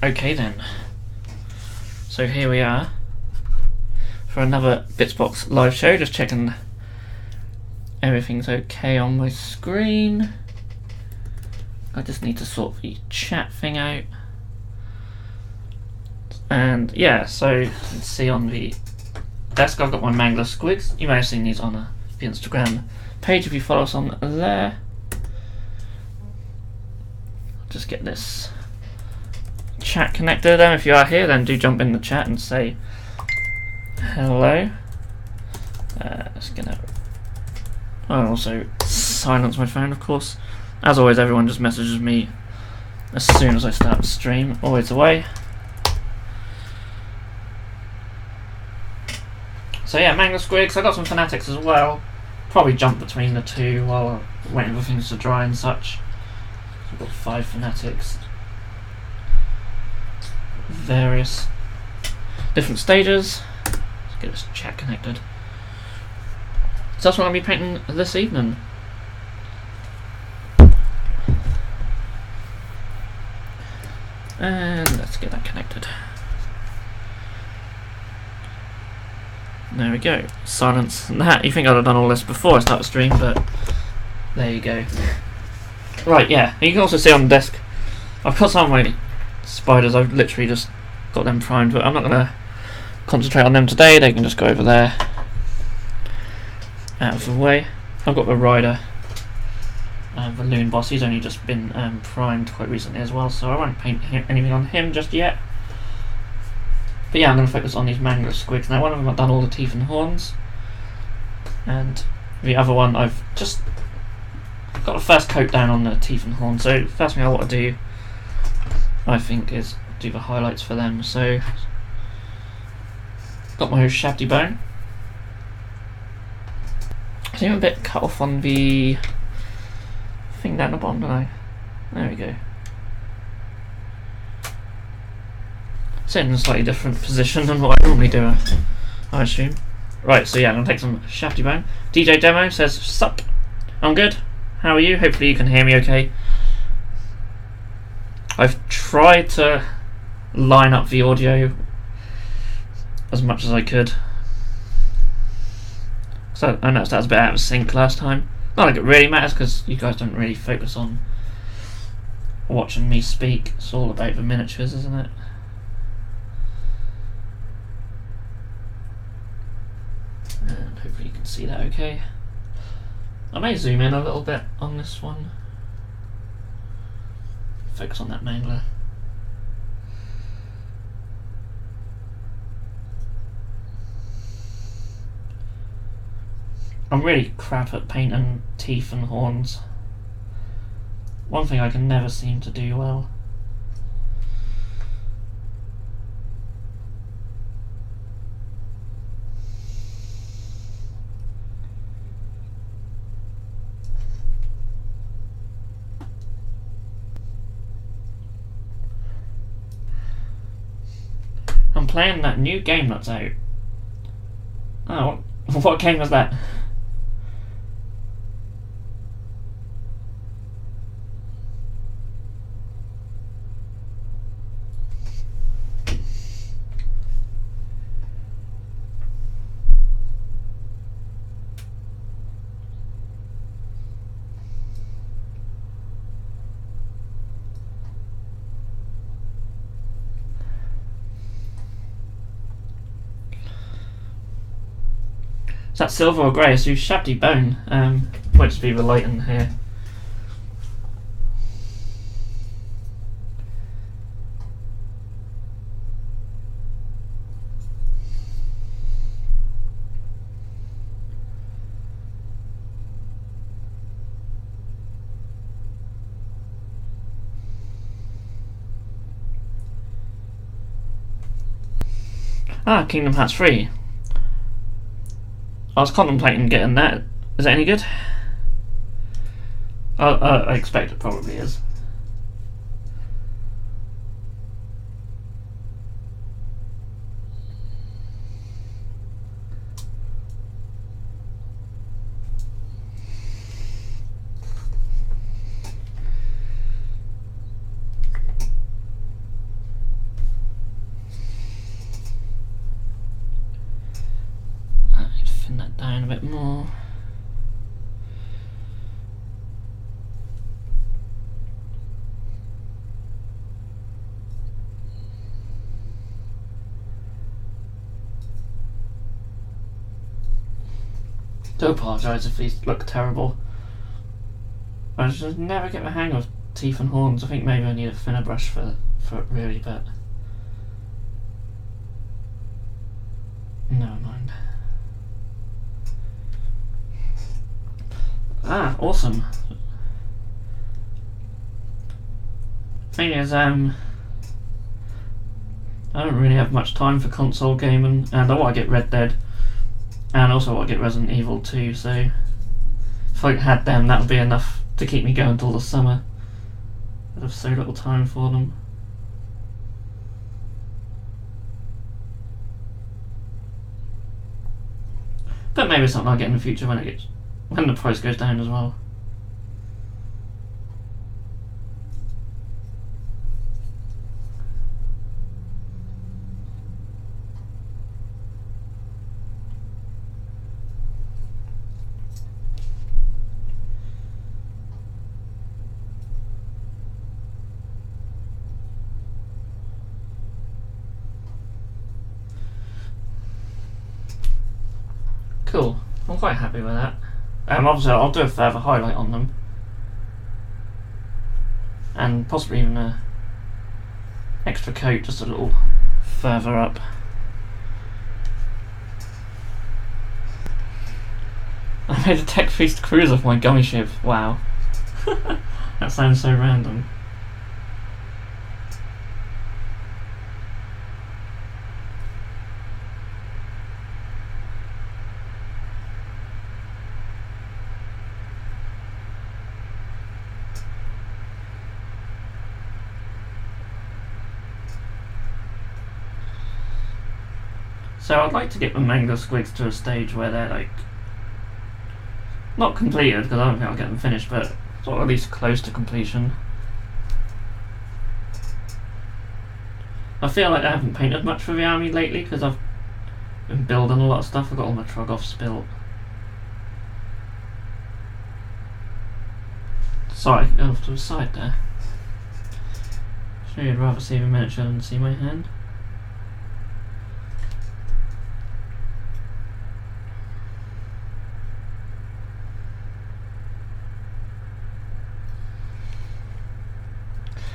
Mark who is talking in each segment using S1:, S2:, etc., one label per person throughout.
S1: Okay then. So here we are for another Bitzbox live show, just checking everything's okay on my screen. I just need to sort the chat thing out. And yeah, so you can see on the desk I've got my Mangler Squigs. You may have seen these on the Instagram page if you follow us on there. I'll just get this chat connected, and if you are here then do jump in the chat and say hello. Just gonna I'll also silence my phone, of course. As always, everyone just messages me as soon as I start the stream, always the way. So yeah, Mangler Squigs, I got some Fanatics as well. Probably jump between the two while waiting for things to dry and such. So I've got 5 Fanatics. Various different stages. Let's get this chat connected. So that's what I'll be painting this evening. And let's get that connected. There we go. Silence that. You think I'd have done all this before I start the stream, but there you go. Right, yeah. You can also see on the desk I've got some of my spiders. I've literally just got them primed, but I'm not going to concentrate on them today. They can just go over there, out of the way. I've got the rider, the Loon Boss. He's only just been primed quite recently as well, so I won't paint anything on him just yet. But yeah, I'm going to focus on these Mangler Squigs. Now, one of them I've done all the teeth and horns, and the other one I've just got the first coat down on the teeth and horns. So first thing I want to do, I think, is do the highlights for them. So got my shafty bone. I think I'm a bit cut off on the thing down the bottom, don't I? There we go. Sitting in a slightly different position than what I normally do, I assume. Right, so yeah, I'm going to take some shafty bone. DJ Demo says, sup? I'm good. How are you? Hopefully you can hear me okay. I've tried to line up the audio as much as I could. So I noticed that was a bit out of sync last time. Not like it really matters, because you guys don't really focus on watching me speak. It's all about the miniatures, isn't it? And hopefully you can see that okay. I may zoom in a little bit on this one. Focus on that Mangler. I'm really crap at painting teeth and horns. One thing I can never seem to do well. I'm playing that new game that's out. Oh, what game was that? Is that silver or grey? So shafty bone. Might just be the light in here. Ah, Kingdom Hearts 3. I was contemplating getting that. Is it any good? I expect it probably is. Do apologise if these look terrible. I just never get the hang of teeth and horns. I think maybe I need a thinner brush for it really, but never mind. Ah, awesome. Thing is, I don't really have much time for console gaming, and I want to get Red Dead, and also I want to get Resident Evil 2, so if I had them, that would be enough to keep me going till the summer. I'd have so little time for them. But maybe something I'll get in the future when the price goes down as well. Cool. I'm quite happy with that. Obviously I'll do a further highlight on them, and possibly even a extra coat just a little further up. I made a tech-feast cruiser for my gummy ship. Wow. That sounds so random. So I'd like to get the Mangler Squigs to a stage where they're like not completed, because I don't think I'll get them finished, but sort of at least close to completion. I feel like I haven't painted much for the army lately because I've been building a lot of stuff. I've got all my Trogoffs built. Sorry, go off to the side there. Sure, you'd rather see the miniature than see my hand.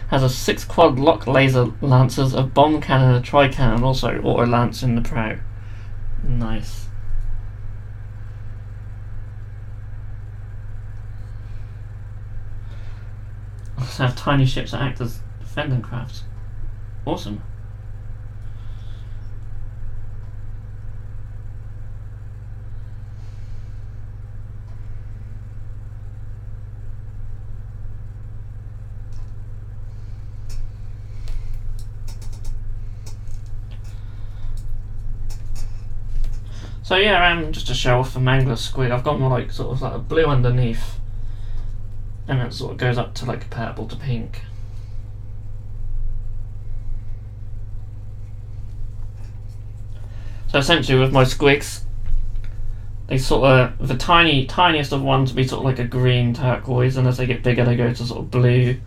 S1: Has a 6-quad lock laser lancers, a bomb cannon, a tri-cannon, also auto lance in the prow. Nice. Also have tiny ships that act as defending crafts. Awesome. So yeah, just to show off the Mangler Squig, I've got more like sort of like a blue underneath, and it sort of goes up to like purple to pink. So essentially with my Squigs, they sort of, the tiniest of ones be sort of like a green turquoise, and as they get bigger they go to sort of blue,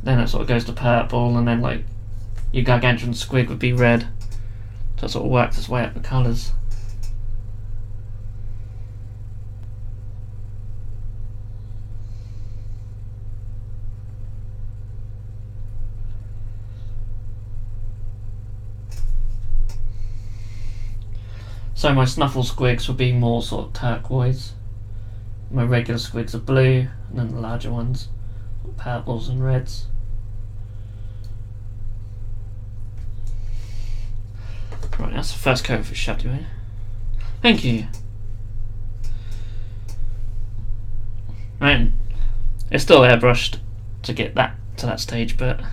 S1: then it sort of goes to purple, and then like your gargantuan Squig would be red. So it sort of works its way up the colours. So my Snuffle Squigs would be more sort of turquoise. My regular Squigs are blue, and then the larger ones purples and reds. Right, that's the first coat for shadow. Thank you. Right, it's still airbrushed to get that to that stage, but I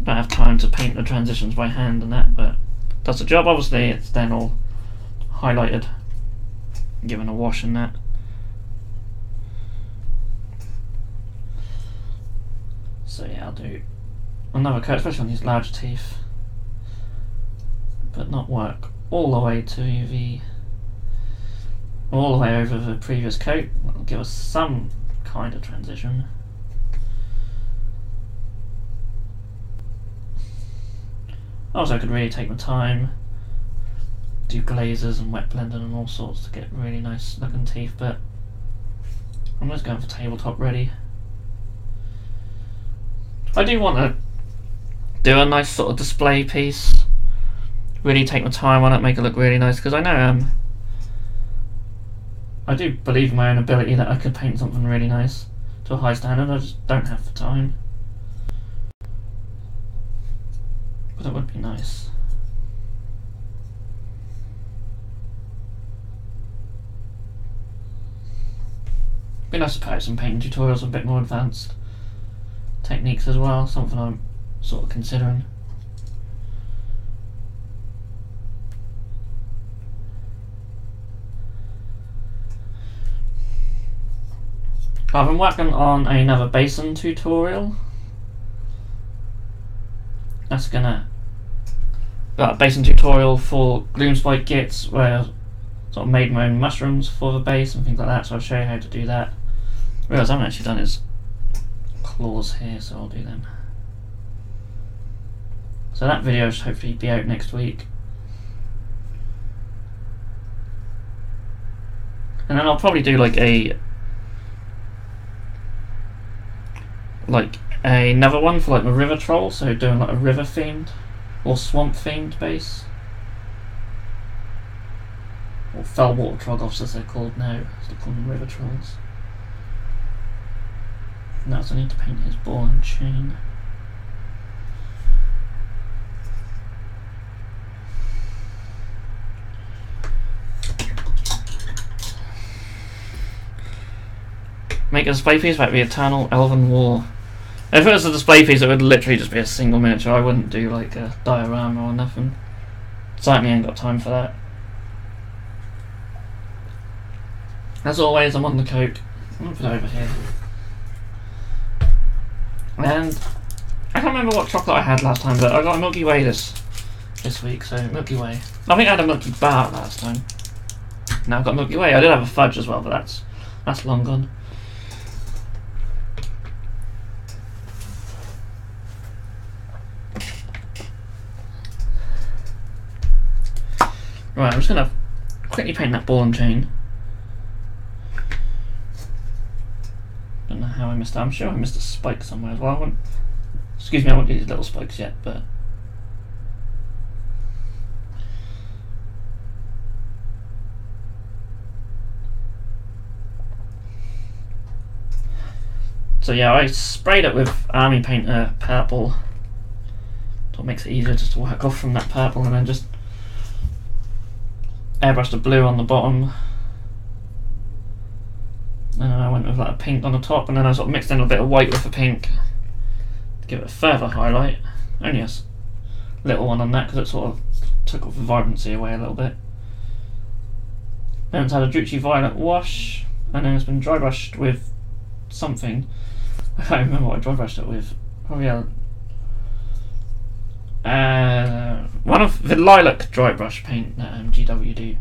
S1: don't have time to paint the transitions by hand and that, but does the job. Obviously it's then all highlighted, given a wash and that. So yeah, I'll do another coat, especially on these large teeth, but not work all the way over the previous coat. It'll give us some kind of transition. Also, I could really take my time do glazes and wet blending and all sorts to get really nice looking teeth, but I'm just going for tabletop ready. I do want to do a nice sort of display piece, really take my time on it, make it look really nice, because I know I do believe in my own ability that I could paint something really nice to a high standard. I just don't have the time, but it would be nice. Be nice to put out some painting tutorials, a bit more advanced techniques as well, something I'm sort of considering. I've been working on another basin tutorial. That's gonna got a basin tutorial for Gloom Spike Gits, where I sort of made my own mushrooms for the base and things like that, so I'll show you how to do that. I realise I haven't actually done his claws here, so I'll do them. So that video should hopefully be out next week. And then I'll probably do like another one for like my river troll, so doing like a river themed or swamp themed base. Or fell water trogoffs as they're called now, so they call them river trolls. Now I need to paint his ball and chain. Make a display piece about the eternal elven war. If it was a display piece, it would literally just be a single miniature. I wouldn't do like a diorama or nothing. Certainly ain't got time for that. As always, I'm on the coke. I'm gonna put it over here. And I can't remember what chocolate I had last time, but I got a Milky Way this week, so Milky Way. I think I had a Milky Bar last time. Now I've got Milky Way. I did have a fudge as well, but that's long gone. Right, I'm just gonna quickly paint that ball and chain. Don't know how I missed that. I'm sure I missed a spike somewhere as well. Excuse me, I won't do these little spikes yet, but so yeah, I sprayed it with Army Painter purple. So it makes it easier just to work off from that purple, and then just airbrushed the blue on the bottom. And then I went with like a pink on the top, and then I sort of mixed in a bit of white with the pink to give it a further highlight. Only a little one on that because it sort of took off the vibrancy away a little bit. Then it's had a Drucci Violet wash, and then it's been dry brushed with something. I can't remember what I dry brushed it with. Probably one of the lilac dry brush paint that GW do.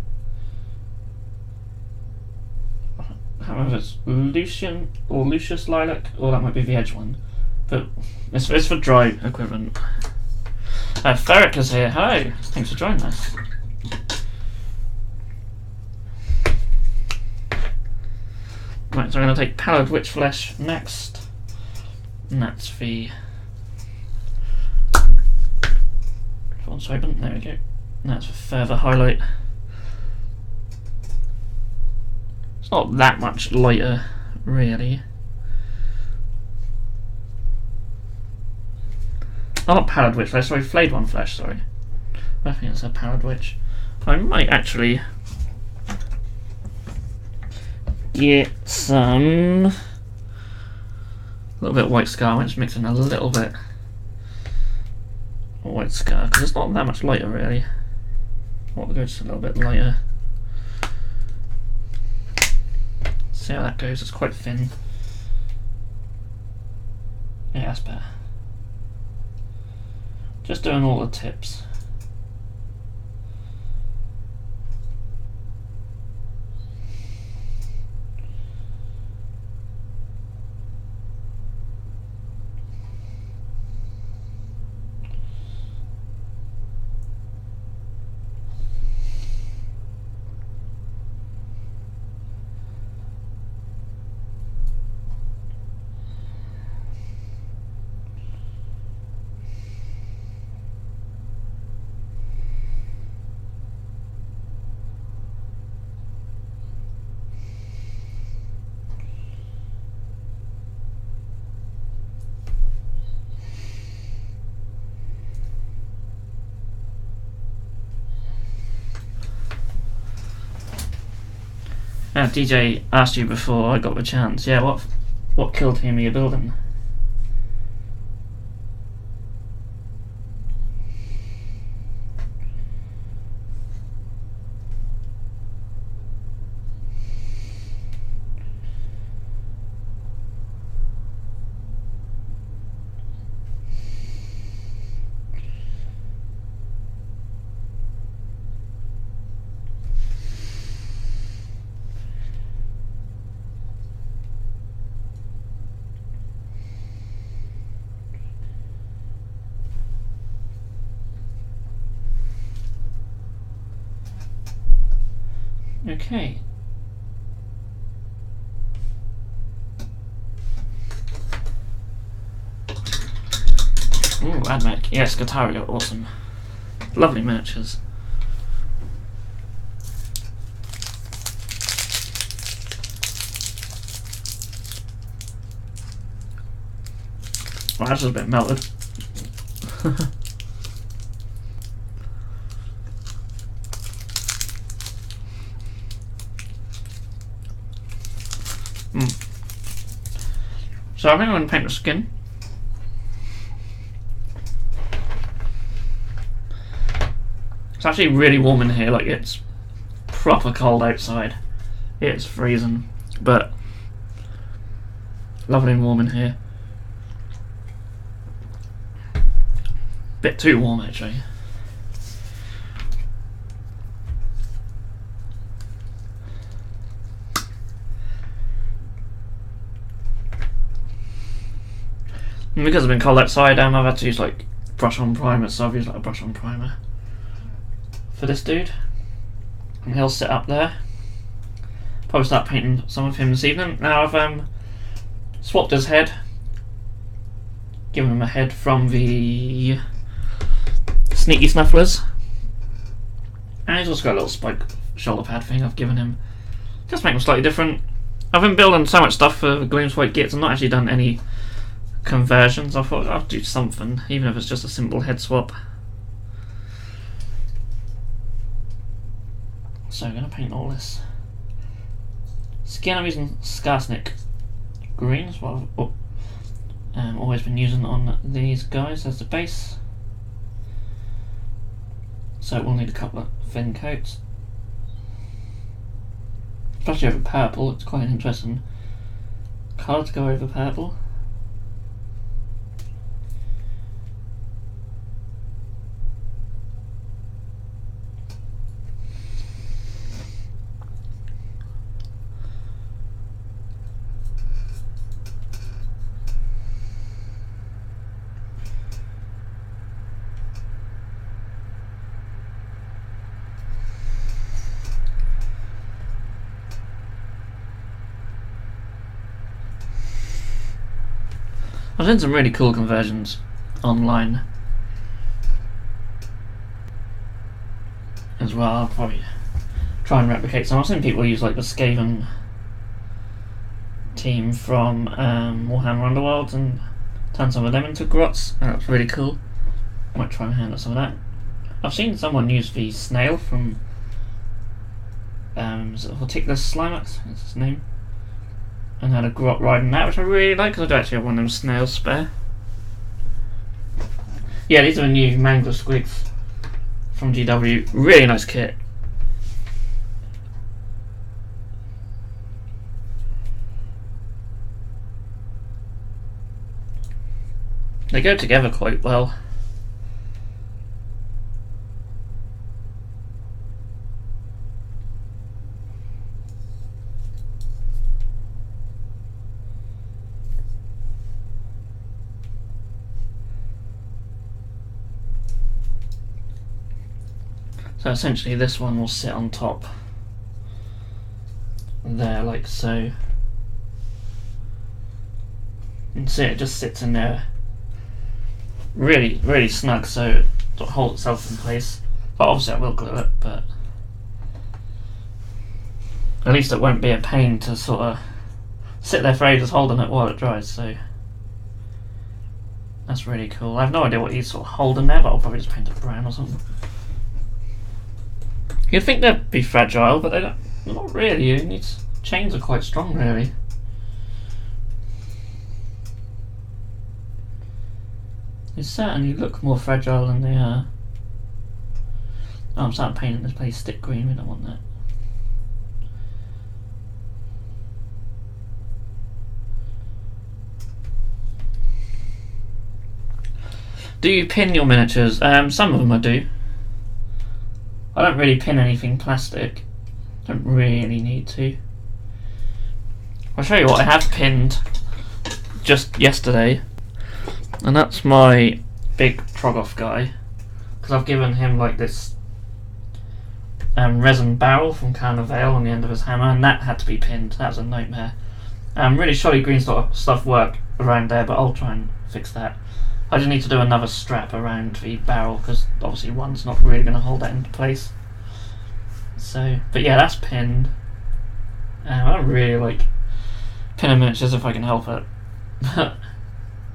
S1: I can't remember if it's Lucian or Lucius Lilac, or that might be the edge one. But it's for dry equivalent. Ferric is here. Hello, thanks for joining us. Right, so I'm going to take Pallid Witch Flesh next. And that's the once open, there we go. And that's for further highlight. It's not that much lighter, really. Oh, not Pallid Witch Flesh, sorry, Flayed One Flesh, sorry. I think it's a Pallid Witch. I might actually get some a little bit of White Scar. I'm just mixing a little bit of White Scar because it's not that much lighter, really. I'll go just a little bit lighter. See how that goes. It's quite thin. Yeah, that's better. Just doing all the tips. DJ asked you before I got the chance. Yeah, what kill team are you building? Okay. Ooh, Admech. Yes, Guitario, awesome. Lovely miniatures. Well, that's just a bit melted. So I think I'm going to paint the skin. It's actually really warm in here, like it's proper cold outside. It's freezing, but lovely and warm in here. Bit too warm actually. And because I've been cold outside, I've had to use like brush on primer, so I've used like a brush on primer for this dude. And he'll sit up there. Probably start painting some of him this evening. Now I've swapped his head, given him a head from the Sneaky Snufflers, and he's also got a little spike shoulder pad thing I've given him, just make him slightly different. I've been building so much stuff for the Gloom's White Gits, I've not actually done any conversions. I thought I'll do something, even if it's just a simple head swap. So I'm going to paint all this skin. I'm using Skarsnik green, is what I've always been using on these guys as the base. So we'll need a couple of thin coats. Especially over purple, it's quite an interesting colour to go over purple. I've seen some really cool conversions online as well. I'll probably try and replicate some. I've seen people use like the Skaven team from Warhammer Underworld and turn some of them into grots, and that's really cool. I might try and handle some of that. I've seen someone use the snail from Horticulus Slimax, that's his name, and had a grot riding that, which I really like because I do actually have one of them snails spare. Yeah, these are the new Mangler Squigs from GW. Really nice kit. They go together quite well. So essentially this one will sit on top there like so. And see, it just sits in there really, really snug, so it holds itself in place. But obviously I will glue it, but at least it won't be a pain to sort of sit there for ages holding it while it dries, so that's really cool. I have no idea what he's sort of holding there, but I'll probably just paint it brown or something. You'd think they'd be fragile, but they don't. Not really. You need chains are quite strong, really. They certainly look more fragile than they are. Oh, I'm starting painting this place stick green, we don't want that. Do you pin your miniatures? Some of them I do. I don't really pin anything plastic. Don't really need to. I'll show you what I have pinned just yesterday. And that's my big Trogoth guy. Because I've given him like this resin barrel from Carnivale on the end of his hammer, and that had to be pinned. That was a nightmare. Really shoddy green stuff work around there, but I'll try and fix that. I just need to do another strap around the barrel because obviously one's not really going to hold that into place. So, but yeah, that's pinned. I don't really like pinning miniatures if I can help it.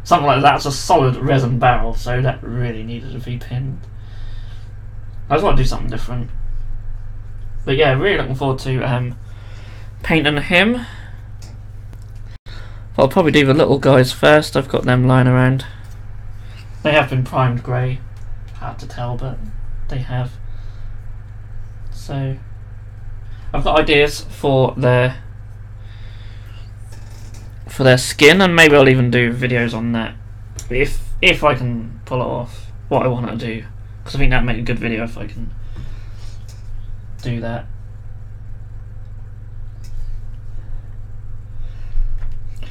S1: Something like that's a solid resin barrel, so that really needed to be pinned. I just want to do something different. But yeah, really looking forward to painting him. I'll probably do the little guys first. I've got them lying around. They have been primed grey. Hard to tell, but they have. So I've got ideas for their skin, and maybe I'll even do videos on that if I can pull it off. What I want to do, because I think that'd make a good video if I can do that.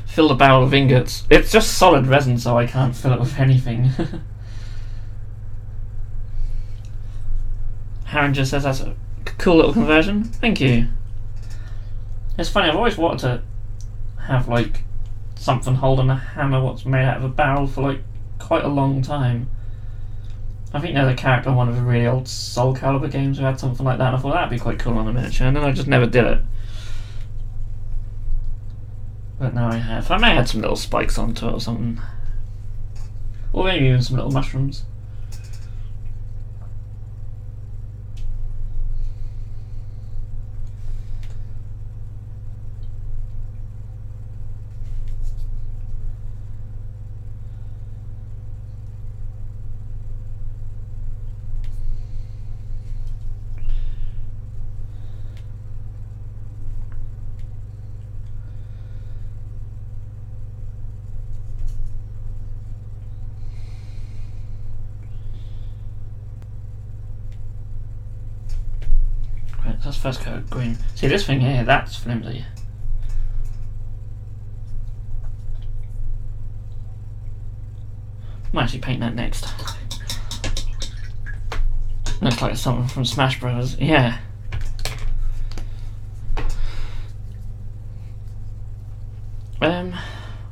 S1: Fill the barrel of ingots. It's just solid resin, so I can't fill it with anything. Harren just says that's a cool little conversion. Thank you. It's funny, I've always wanted to have like something holding a hammer what's made out of a barrel for like quite a long time. I think there's a character in one of the really old Soul Calibur games who had something like that, and I thought that'd be quite cool on a miniature, and then I just never did it. But now I have. I may add some little spikes onto it or something. Or maybe even some little mushrooms. Right, that's first coat of green. See this thing here, that's flimsy. Might actually paint that next. Looks like something from Smash Brothers. Yeah.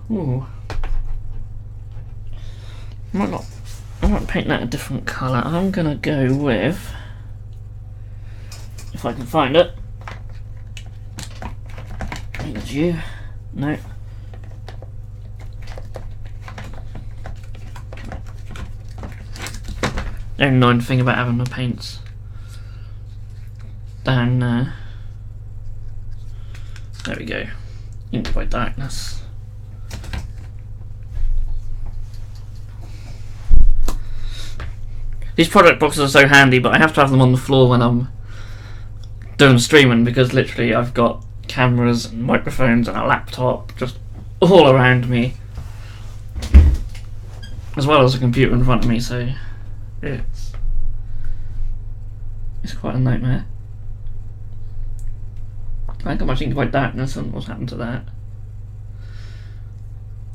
S1: Ooh. I might paint that a different colour. I'm gonna go with, if I can find it. I think it's you. No. The annoying thing about having the paints down there. There we go. Ink by Darkness. These product boxes are so handy, but I have to have them on the floor when I'm doing streaming, because literally I've got cameras and microphones and a laptop just all around me, as well as a computer in front of me, so it's quite a nightmare. I got my Ink by Darkness, and what's happened to that?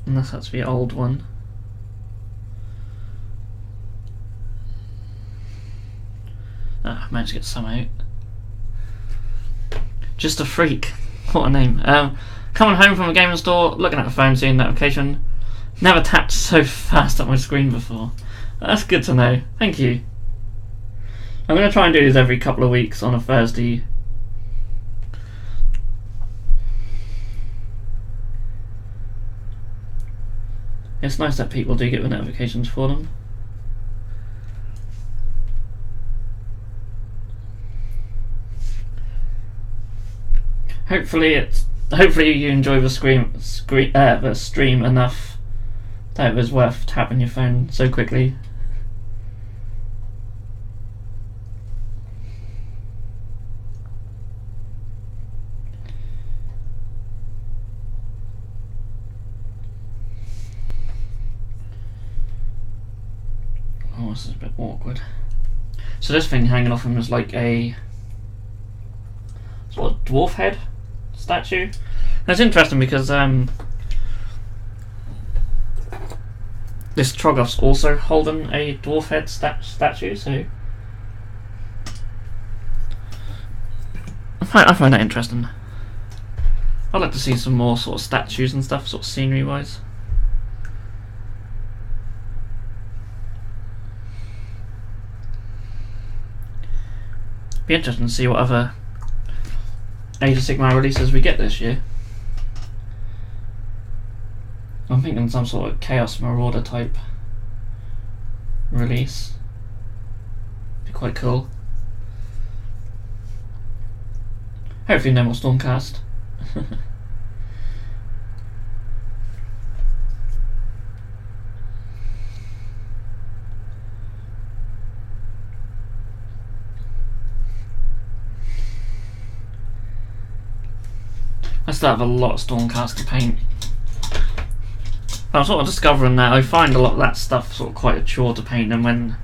S1: Unless that's the old one. I managed to get some out. Just a Freak. What a name. Coming home from a gaming store, looking at the phone, seeing notification. Never tapped so fast at my screen before. That's good to know. Thank you. I'm going to try and do this every couple of weeks on a Thursday. It's nice that people do get the notifications for them. Hopefully you enjoy the stream enough that it was worth tapping your phone so quickly. Oh, this is a bit awkward. So this thing hanging off him is like a sort of dwarf head statue. And it's interesting because this Trogoth's also holding a dwarf head statue, so I find that interesting. I'd like to see some more sort of statues and stuff, sort of scenery wise. Be interesting to see what other Age of Sigmar releases we get this year. I'm thinking some sort of Chaos Marauder type release. Be quite cool. Hopefully no more Stormcast. I still have a lot of Stormcast to paint. I'm sort of discovering that I find a lot of that stuff sort of quite a chore to paint, and when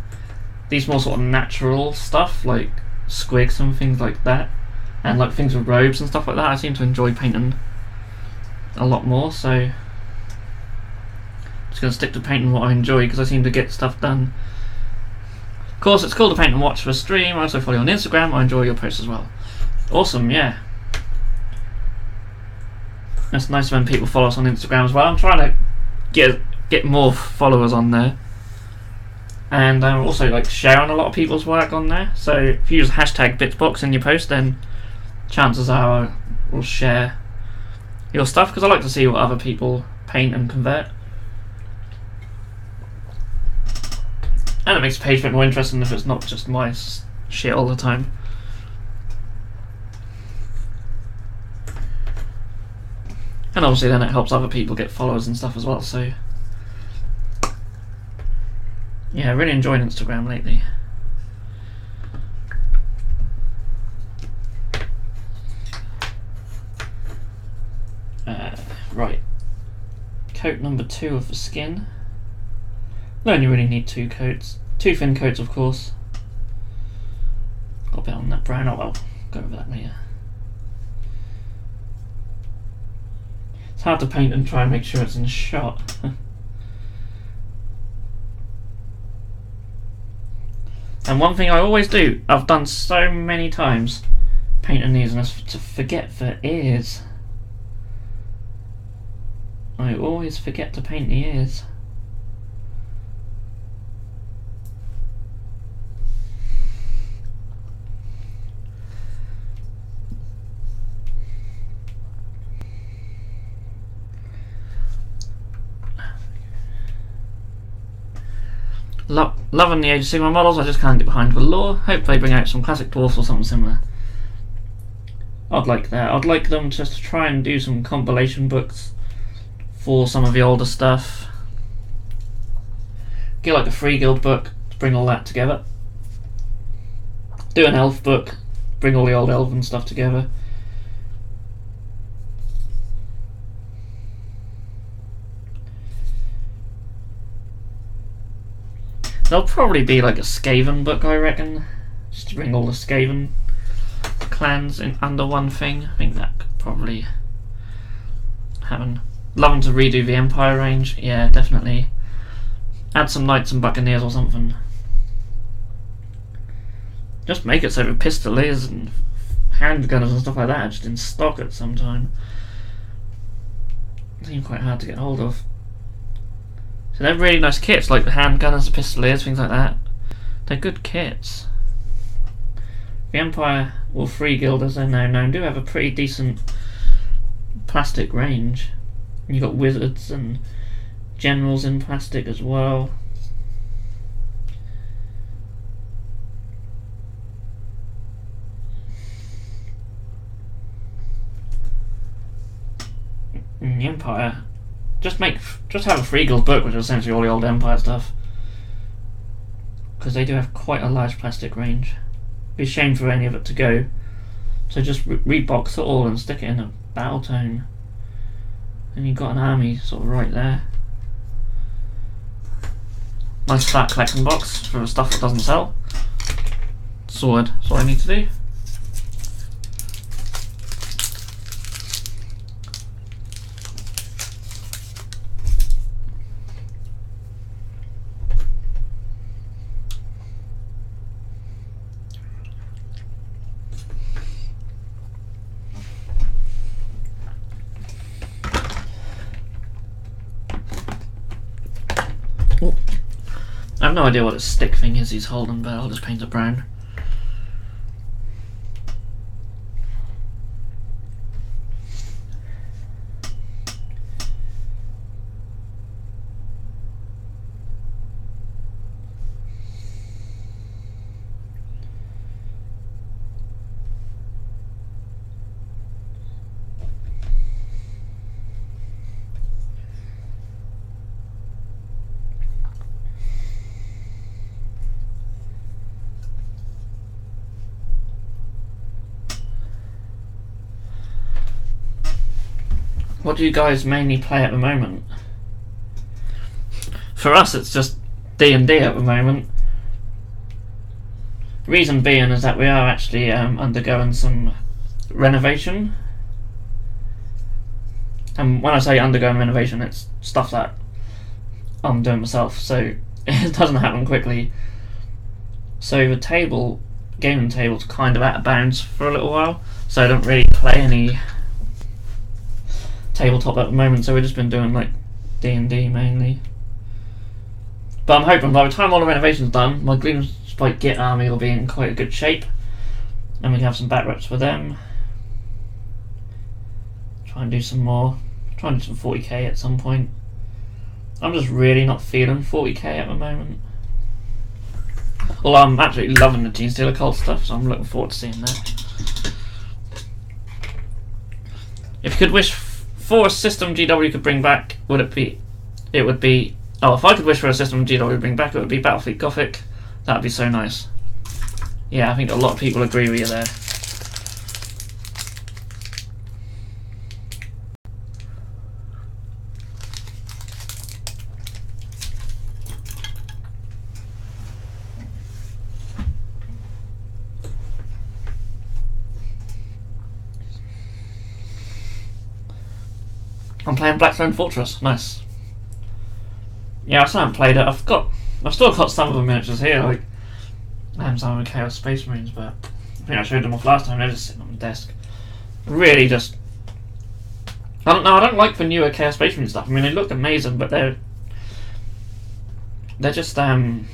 S1: these more sort of natural stuff like Squigs and things like that, and like things with robes and stuff like that, I seem to enjoy painting a lot more, so I'm just going to stick to painting what I enjoy because I seem to get stuff done. Of course, it's cool to paint and watch for stream. I also follow you on Instagram. I enjoy your posts as well. Awesome, yeah. It's nice when people follow us on Instagram as well. I'm trying to get more followers on there, and I'm also like sharing a lot of people's work on there. So if you use hashtag Bitzbox in your post, then chances are I will share your stuff because I like to see what other people paint and convert, and it makes the page a bit more interesting if it's not just my shit all the time. And obviously then it helps other people get followers and stuff as well, so yeah, really enjoying Instagram lately. Right, coat number 2 of the skin. I only really need 2 coats, 2 thin coats of course. Got a bit on that brown, I'll go over that later. It's hard to paint and try and make sure it's in shot. And one thing I always do, I've done so many times painting these, and it's to forget the ears. I always forget to paint the ears. Loving the Age of Sigmar models, I just can't get behind the lore. Hope they bring out some classic dwarfs or something similar. I'd like that. I'd like them just to try and do some compilation books for some of the older stuff. Get like a free guild book to bring all that together. Do an elf book, bring all the old elven stuff together. There'll probably be like a Skaven book, I reckon, just to bring all the Skaven clans in under one thing. I think that could probably happen. Loving to redo the Empire range, yeah, definitely. Add some Knights and Buccaneers or something. Just make it so the pistoliers and handgunners and stuff like that are just in stock at some time. They seem quite hard to get hold of. So they're really nice kits, like the handgunners, the pistoliers, things like that. They're good kits. The Empire, or Free Guild as they're now known, do have a pretty decent plastic range. You've got wizards and generals in plastic as well. the Empire, just have a Free Guild book, which is essentially all the old Empire stuff, because they do have quite a large plastic range. It'd be a shame for any of it to go. So just rebox it all and stick it in a battle tome, and you've got an army sort of right there. Nice flat collection box for stuff that doesn't sell. Sword, that's what I need to do. I have no idea what the stick thing is he's holding, but I'll just paint it brown. What do you guys mainly play at the moment? For us, it's just D&D at the moment. Reason being is that we are actually undergoing some renovation. And when I say undergoing renovation, it's stuff that I'm doing myself, so it doesn't happen quickly. So the gaming table's kind of out of bounds for a little while, so I don't really play any tabletop at the moment, so we've just been doing like D&D mainly. But I'm hoping by the time all the renovation's done, my Green Spike Git army will be in quite a good shape, and we can have some back reps for them. Try and do some more. Try and do some 40k at some point. I'm just really not feeling 40k at the moment. Although I'm absolutely loving the Gene Stealer Cult stuff, so I'm looking forward to seeing that. If you could wish for a system GW could bring back, it would be, if I could wish for a system GW to bring back, it would be Battlefleet Gothic. That would be so nice. Yeah, I think a lot of people agree with you there. I'm playing Blackstone Fortress. Nice. Yeah, I still haven't played it. I've still got some of the miniatures here, like some of the Chaos Space Marines, but I think I showed them off last time. They're just sitting on the desk. Really, just I don't know. I don't like the newer Chaos Space Marine stuff. I mean, they look amazing, but they're just I don't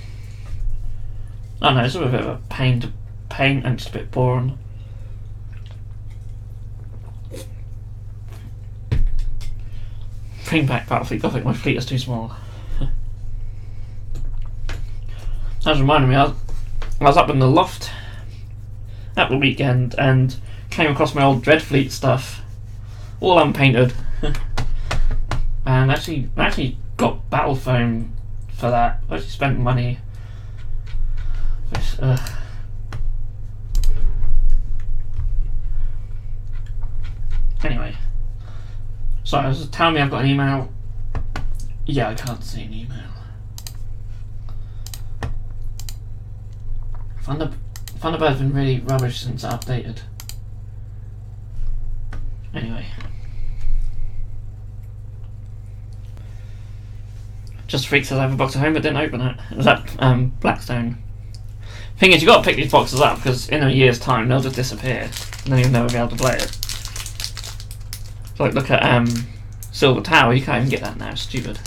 S1: know. It's a bit of a pain to paint and just a bit boring. Bring back Battlefleet Gothic, my fleet is too small. That reminded me, I was up in the loft at the weekend and came across my old Dreadfleet stuff, all unpainted, and actually got battle foam for that. I actually spent money. Anyway. Sorry, I was just telling me I've got an email. Yeah, I can't see an email. Thunderbird's been really rubbish since I updated. Anyway. Just Freak says I have a box at home but didn't open it. It was at Blackstone. Thing is, you got to pick these boxes up because in a year's time they'll just disappear and then you'll never be able to play it. So like, look at Silver Tower, you can't even get that now, stupid.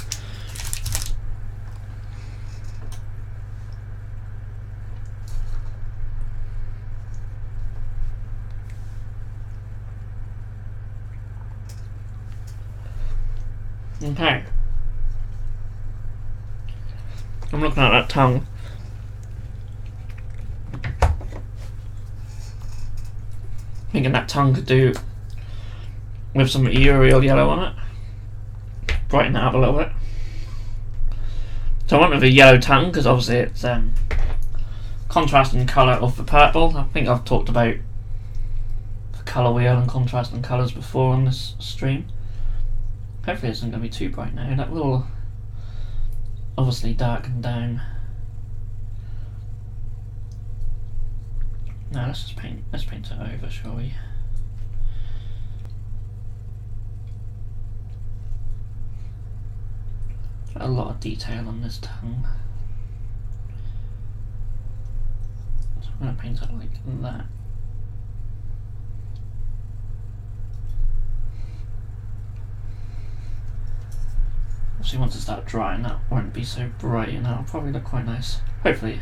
S1: Okay. I'm looking at that tongue. Thinking that tongue could do with some Uriel yellow on it. brighten it up a little bit. So I went with a yellow tongue because obviously it's contrasting colour of the purple. I think I've talked about the colour wheel and contrasting colours before on this stream. Hopefully it isn't going to be too bright now. That will obviously darken down. Now let's paint it over, shall we? A lot of detail on this tongue. So I'm going to paint it like that. Obviously once it starts drying that won't be so bright and that'll probably look quite nice. Hopefully.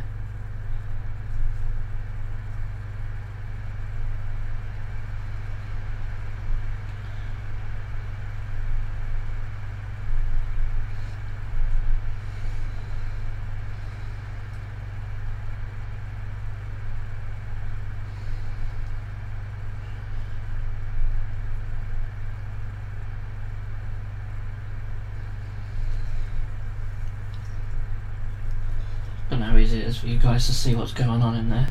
S1: I don't know how easy it is for you guys to see what's going on in there.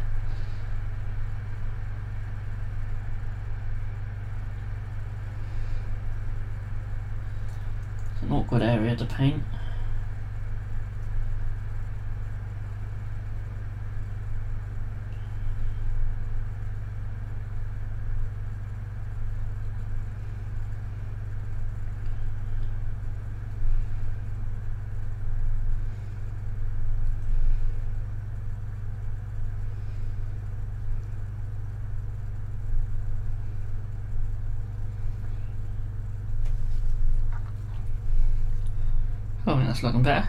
S1: It's an awkward area to paint. Oh, I think that's looking better.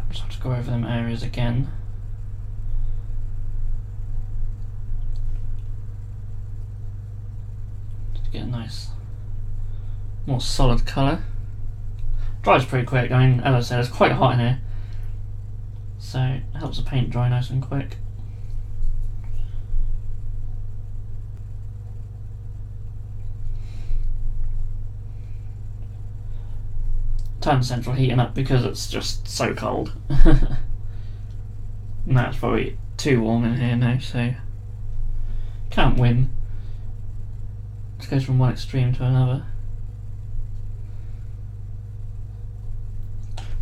S1: Just have to go over them areas again. Just to get a nice, more solid colour. Dries pretty quick. I mean, as I said, it's quite hot in here, so it helps the paint dry nice and quick. Turn central heating up because it's just so cold. Now it's probably too warm in here now, so can't win. Just goes from one extreme to another.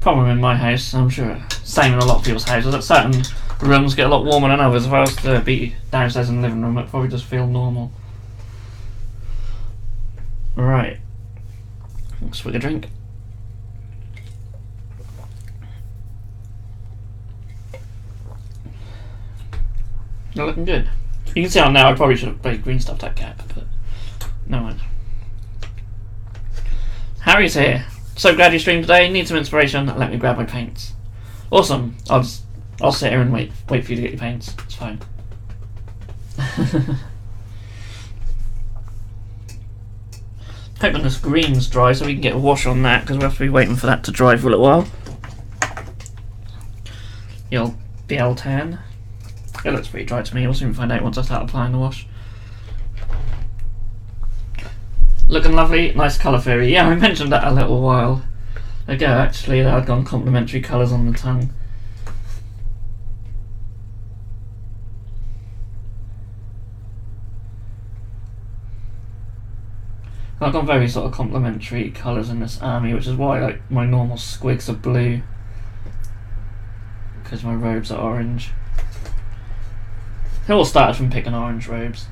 S1: Problem in my house, I'm sure same in a lot of people's houses, that certain rooms get a lot warmer than others. If I was to be downstairs in the living room, it'd probably just feel normal. Right, swig a drink. They're looking good. You can see on now I probably should have played green stuff that cap, but no mind. Harry's here. So glad you streamed today. Need some inspiration. Let me grab my paints. Awesome. I'll sit here and wait for you to get your paints. It's fine. Hoping this green's dry so we can get a wash on that because we'll have to be waiting for that to dry for a little while. The old BL tan. It looks pretty dry to me. We'll soon find out once I start applying the wash. Looking lovely, nice colour theory. Yeah, I mentioned that a little while ago actually, that I'd gone complementary colours on the tongue. I've gone very sort of complementary colours in this army, which is why like my normal squigs are blue, because my robes are orange. It all started from picking orange robes.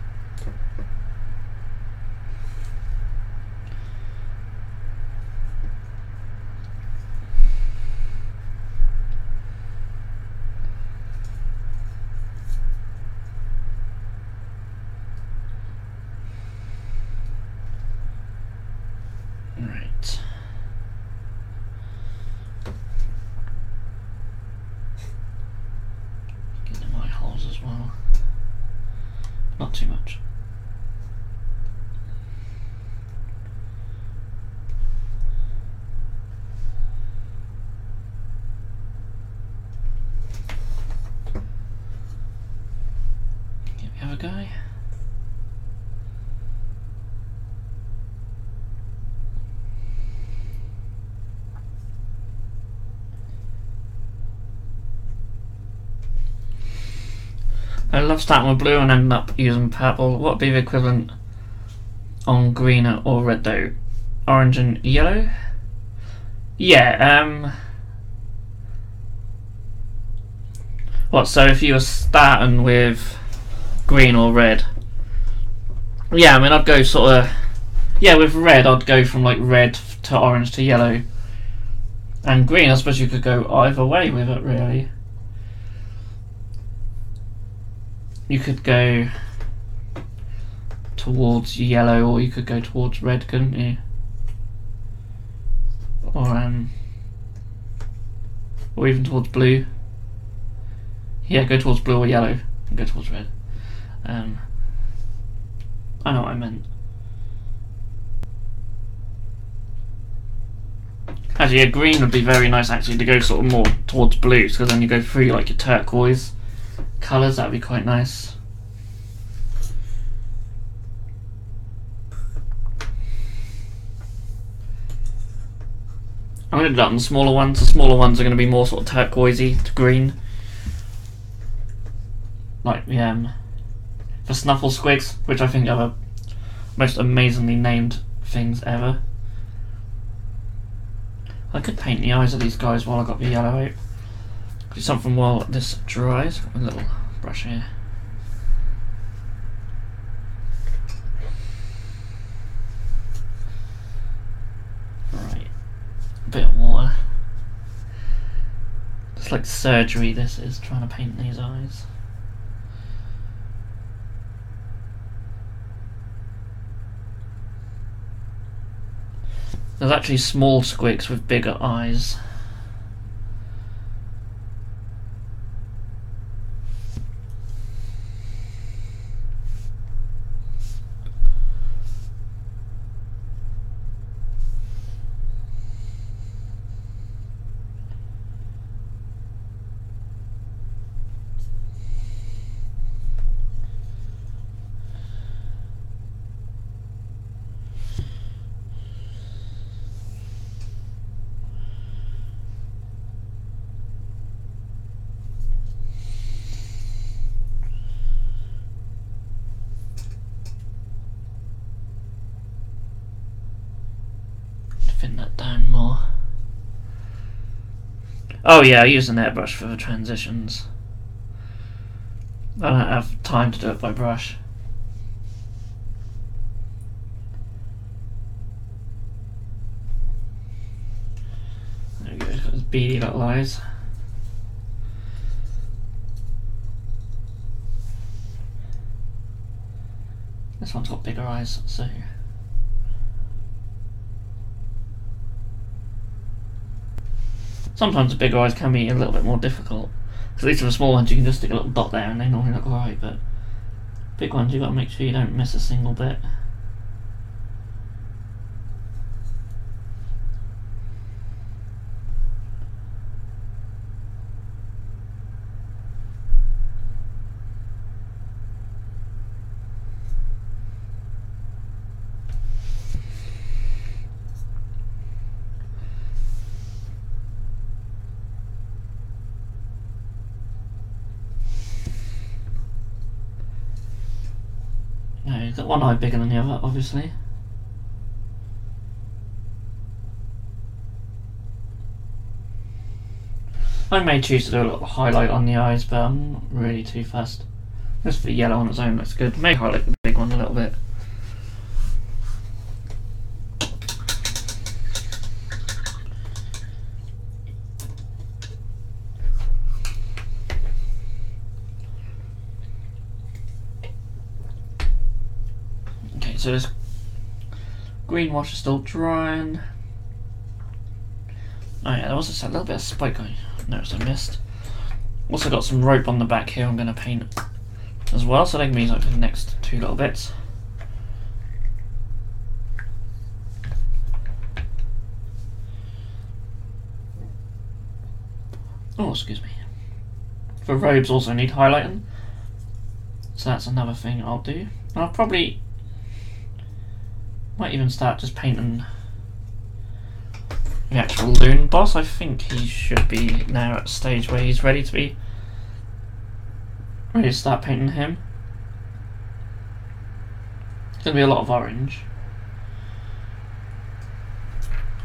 S1: Right. Get in my holes as well. Not too much. Get the other guy. I love starting with blue and ending up using purple. What would be the equivalent on green or red though? Orange and yellow? Yeah, what, so if you were starting with green or red? Yeah, I mean, I'd go sort of... Yeah, with red, I'd go from like red to orange to yellow. And green, I suppose you could go either way with it, really. You could go towards yellow, or you could go towards red, couldn't you? Or even towards blue. Yeah, go towards blue or yellow, and go towards red. I know what I meant. Actually, yeah, green would be very nice actually to go sort of more towards blues, because then you go through like your turquoise colours. That'd be quite nice. I'm going to do that on the smaller ones. The smaller ones are going to be more sort of turquoisey to green. Like the Snuffle Squigs, which I think are the most amazingly named things ever. I could paint the eyes of these guys while I got the yellow out. Do something while this dries. Got a little brush here. Right, a bit of water. It's like surgery. This is trying to paint these eyes. There's actually small squigs with bigger eyes. Thin that down more. Oh yeah, I use an airbrush for the transitions. I don't have time to do it by brush. There we go, he's got his beady little eyes. This one's got bigger eyes, so... Sometimes the bigger eyes can be a little bit more difficult. Because at least with the small ones you can just stick a little dot there and they normally look alright, but big ones you've got to make sure you don't miss a single bit. No, you've got one eye bigger than the other, obviously. I may choose to do a little highlight on the eyes, but I'm not really too fussed. Just the yellow on its own looks good. May highlight the big one a little bit. So this green wash is still drying. Oh yeah, there was just a little bit of spike I noticed I missed. Also got some rope on the back here I'm going to paint as well, so they can be like the next two little bits. Oh, excuse me. The robes also need highlighting, so that's another thing I'll do. I'll probably might even start just painting the actual loon boss. I think he should be now at a stage where he's ready to be ready to start painting him. It's going to be a lot of orange.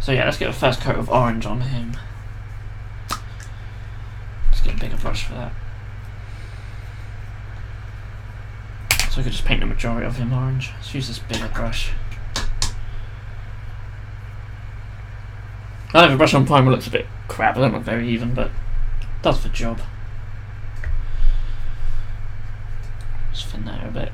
S1: So yeah, let's get a first coat of orange on him. Let's get a bigger brush for that. So I could just paint the majority of him orange. Let's use this bigger brush. I know the brush on primer looks a bit crap, it doesn't look very even, but it does the job. Just thin that a bit.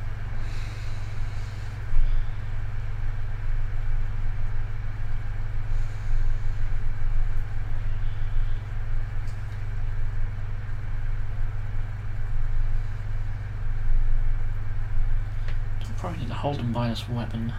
S1: Probably need to hold him by this weapon.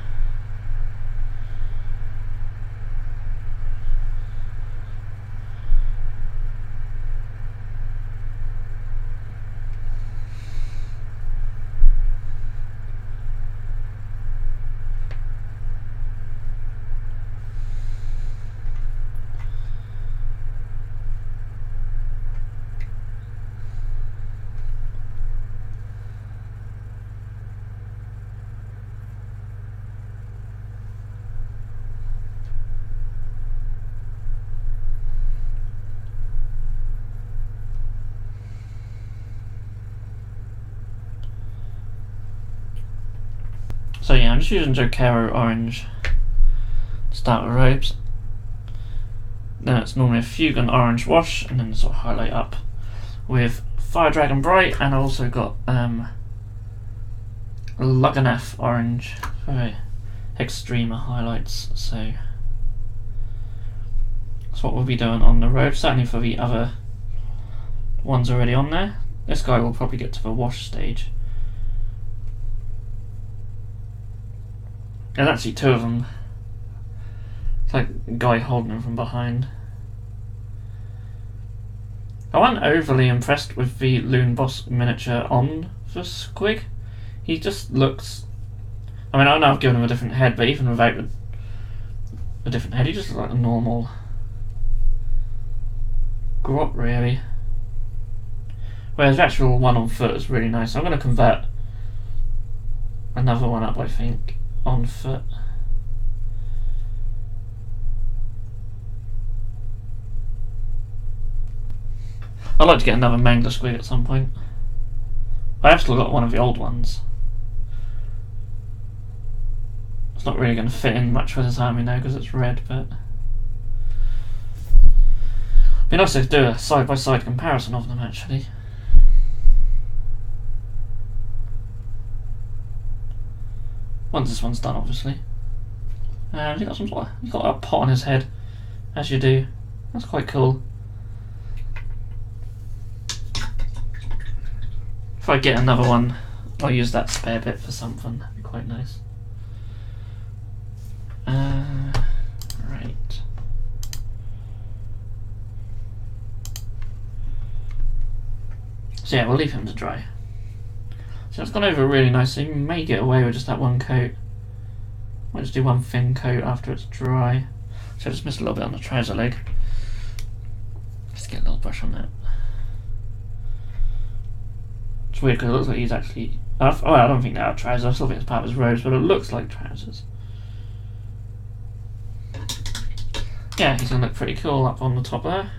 S1: So yeah, I'm just using Jokero orange to start with robes. Then it's normally a Fugan orange wash, and then sort of highlight up with Fire Dragon Bright, and I also got Luganeth orange for extremer highlights. So that's what we'll be doing on the robe, certainly for the other ones already on there. This guy will probably get to the wash stage. There's actually two of them. It's like a guy holding them from behind. I wasn't overly impressed with the Loon Boss miniature on the Squig. He just looks... I mean, I know I've given him a different head, but even without a different head, he just looks like a normal grot, really. Whereas the actual one on foot is really nice. I'm going to convert another one up, I think, on foot. I'd like to get another Mangler Squig at some point. I have still got one of the old ones. It's not really going to fit in much with this army now because it's red, but it'd be nice to do a side-by-side comparison of them actually. Once this one's done, obviously. And he's got some sort of, he's got a pot on his head, as you do. That's quite cool. If I get another one, I'll use that spare bit for something. That'd be quite nice. Right. So yeah, we'll leave him to dry. So it's gone over really nicely. You may get away with just that one coat. Might just do one thin coat after it's dry. So I just missed a little bit on the trouser leg. Just get a little brush on that. It's weird because it looks like he's actually... Oh, I don't think they are trousers. I still think it's part of his robes, but it looks like trousers. Yeah, he's going to look pretty cool up on the top there.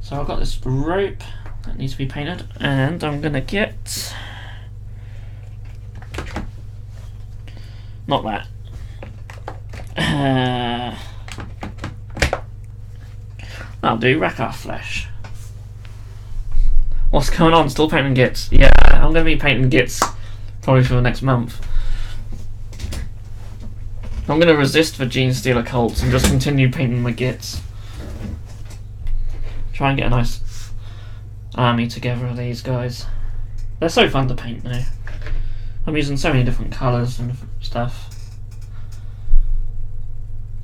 S1: So I've got this rope that needs to be painted, and I'm going to get... not that. That'll do, Rakar Flesh. What's going on? Still painting Gits? Yeah, I'm going to be painting Gits probably for the next month. I'm going to resist the Gene Stealer cults and just continue painting my Gits. Try and get a nice army together of these guys. They're so fun to paint now. I'm using so many different colours and stuff.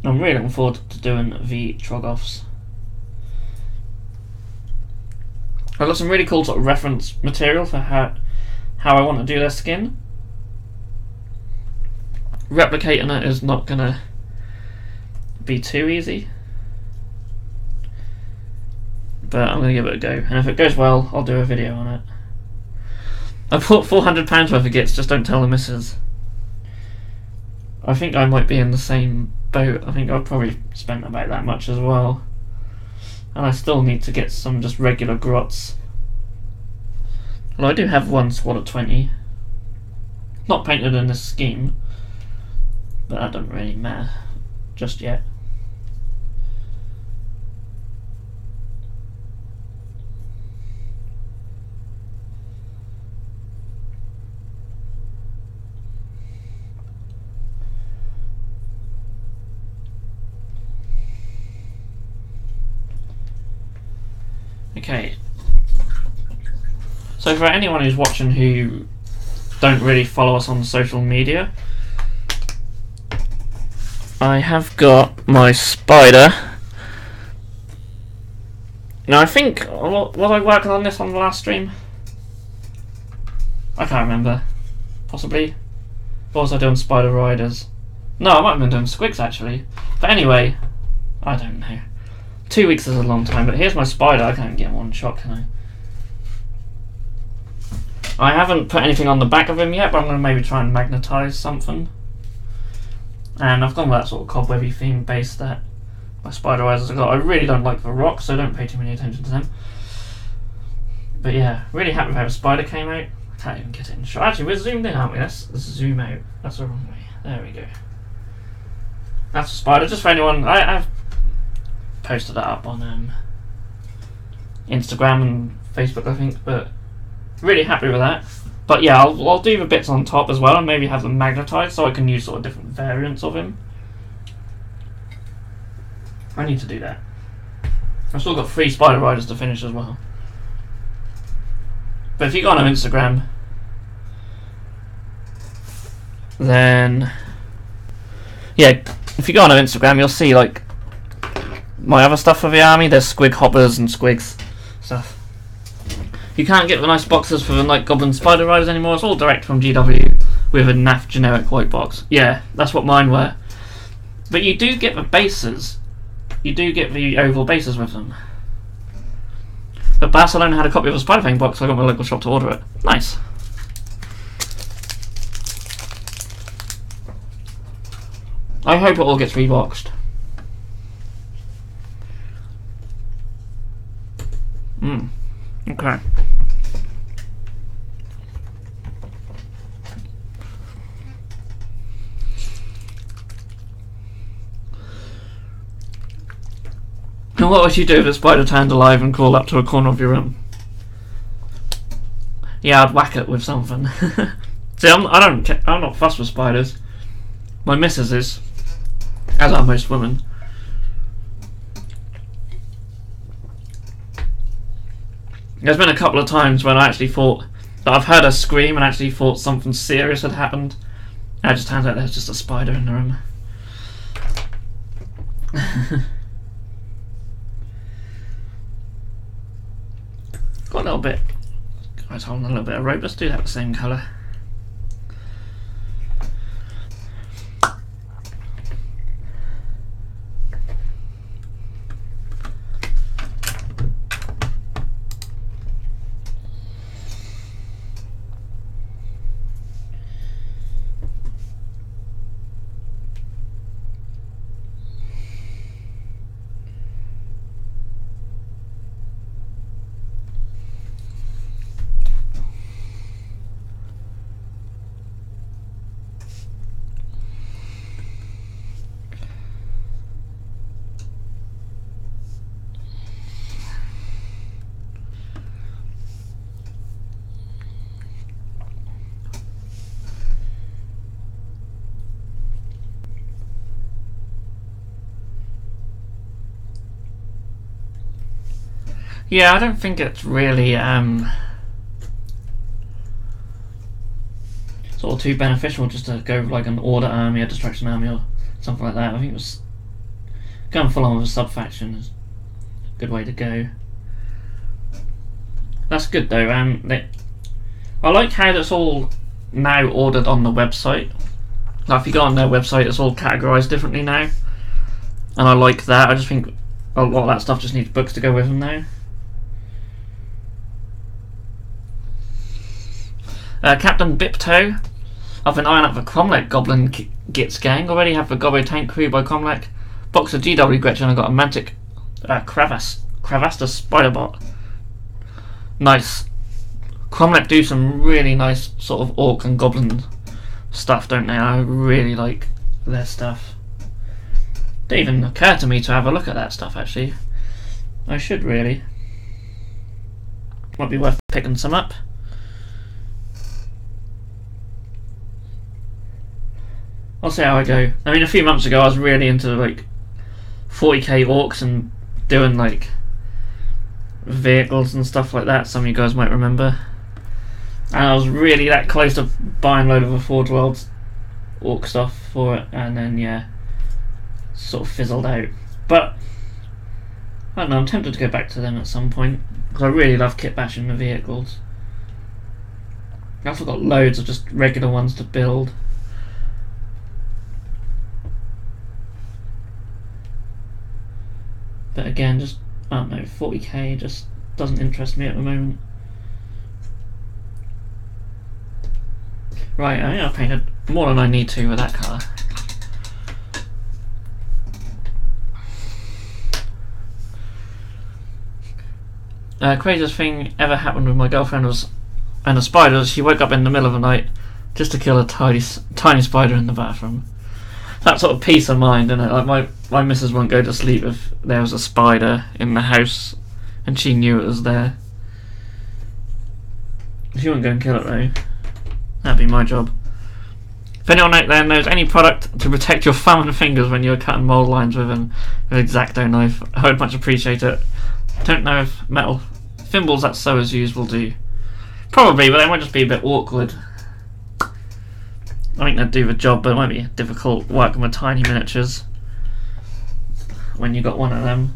S1: I'm really looking forward to doing the Troggoths. I've got some really cool sort of reference material for how I want to do their skin. Replicating it is not going to be too easy. but I'm going to give it a go, and if it goes well, I'll do a video on it. I bought £400 worth of kits, just don't tell the missus. I think I might be in the same boat. I think I've probably spent about that much as well. And I still need to get some just regular grots. Well, I do have one squad of 20. Not painted in this scheme, but that doesn't really matter just yet. Okay, so for anyone who's watching who don't really follow us on social media, I have got my spider. Now I think, was I working on this on the last stream? I can't remember. Possibly. What was I doing Spider Riders? No, I might have been doing Squigs actually. But anyway, I don't know. 2 weeks is a long time, but here's my spider. I can't get one shot, can I? I haven't put anything on the back of him yet, but I'm going to maybe try and magnetise something. And I've gone with that sort of cobwebby theme base that my spider eyes has got. I really don't like the rocks, so don't pay too many attention to them. But yeah, really happy with how the spider came out. I can't even get it in shot. Actually, we're zoomed in, aren't we? Let's zoom out. That's the wrong way. There we go. That's the spider. Just for anyone, I've posted that up on Instagram and Facebook, I think, but really happy with that. But yeah, I'll do the bits on top as well, and maybe have them magnetised so I can use sort of different variants of him. I need to do that. I've still got 3 spider riders to finish as well. But if you go on Instagram, then yeah, if you go on Instagram, you'll see like my other stuff for the army. There's squig hoppers and squigs stuff. You can't get the nice boxes for the Night Goblin Spider Riders anymore. It's all direct from GW with a naff generic white box. Yeah, that's what mine were. But you do get the bases. You do get the oval bases with them. But Barcelona had a copy of a Spider-Fang box, so I got my local shop to order it. Nice. I hope it all gets reboxed. Okay. And what would you do if a spider turned alive and crawled up to a corner of your room? Yeah, I'd whack it with something. See, I'm not fussed with spiders. My missus is, as are most women. There's been a couple of times when I actually thought that I've heard her scream and actually thought something serious had happened. And it just turns out there's just a spider in the room. Got a little bit. I was holding a little bit of rope. Let's do that the same colour. Yeah, I don't think it's really sort of too beneficial just to go like an order army, a destruction army, or something like that. I think it was going full on with a sub faction is a good way to go. That's good though. I like how that's all now ordered on the website. Like if you go on their website, it's all categorised differently now, and I like that. I just think a lot of that stuff just needs books to go with them now. Captain Bipto. I've been eyeing up the Cromlech Goblin Gits gang. Already have the Gobbo Tank Crew by Cromlech. Box of GW Gretchen. I got a Mantic Cravasta Spiderbot. Nice. Cromlech do some really nice sort of Orc and Goblin stuff, don't they? I really like their stuff. Didn't even occur to me to have a look at that stuff, actually. I should really. Might be worth picking some up. I'll see how I go. I mean, a few months ago I was really into like 40k orcs and doing like vehicles and stuff like that. Some of you guys might remember. And I was really that close to buying a load of the Forge Worlds orc stuff for it, and then yeah, sort of fizzled out. But I don't know, I'm tempted to go back to them at some point because I really love kit bashing the vehicles. I've also got loads of just regular ones to build. But again, just, I don't know, 40k just doesn't interest me at the moment. Right, I think I painted more than I need to with that colour. Craziest thing ever happened with my girlfriend was, and the spiders, she woke up in the middle of the night just to kill a tiny spider in the bathroom. That sort of peace of mind, innit? Like my missus won't go to sleep if there was a spider in the house and she knew it was there. She wouldn't go and kill it though. That'd be my job. If anyone out there knows any product to protect your thumb and fingers when you're cutting mould lines with an X-Acto knife, I would much appreciate it. Don't know if metal thimbles that sewers use will do. Probably, but they might just be a bit awkward. I think they'd do the job, but it might be difficult working with tiny miniatures when you got one of them.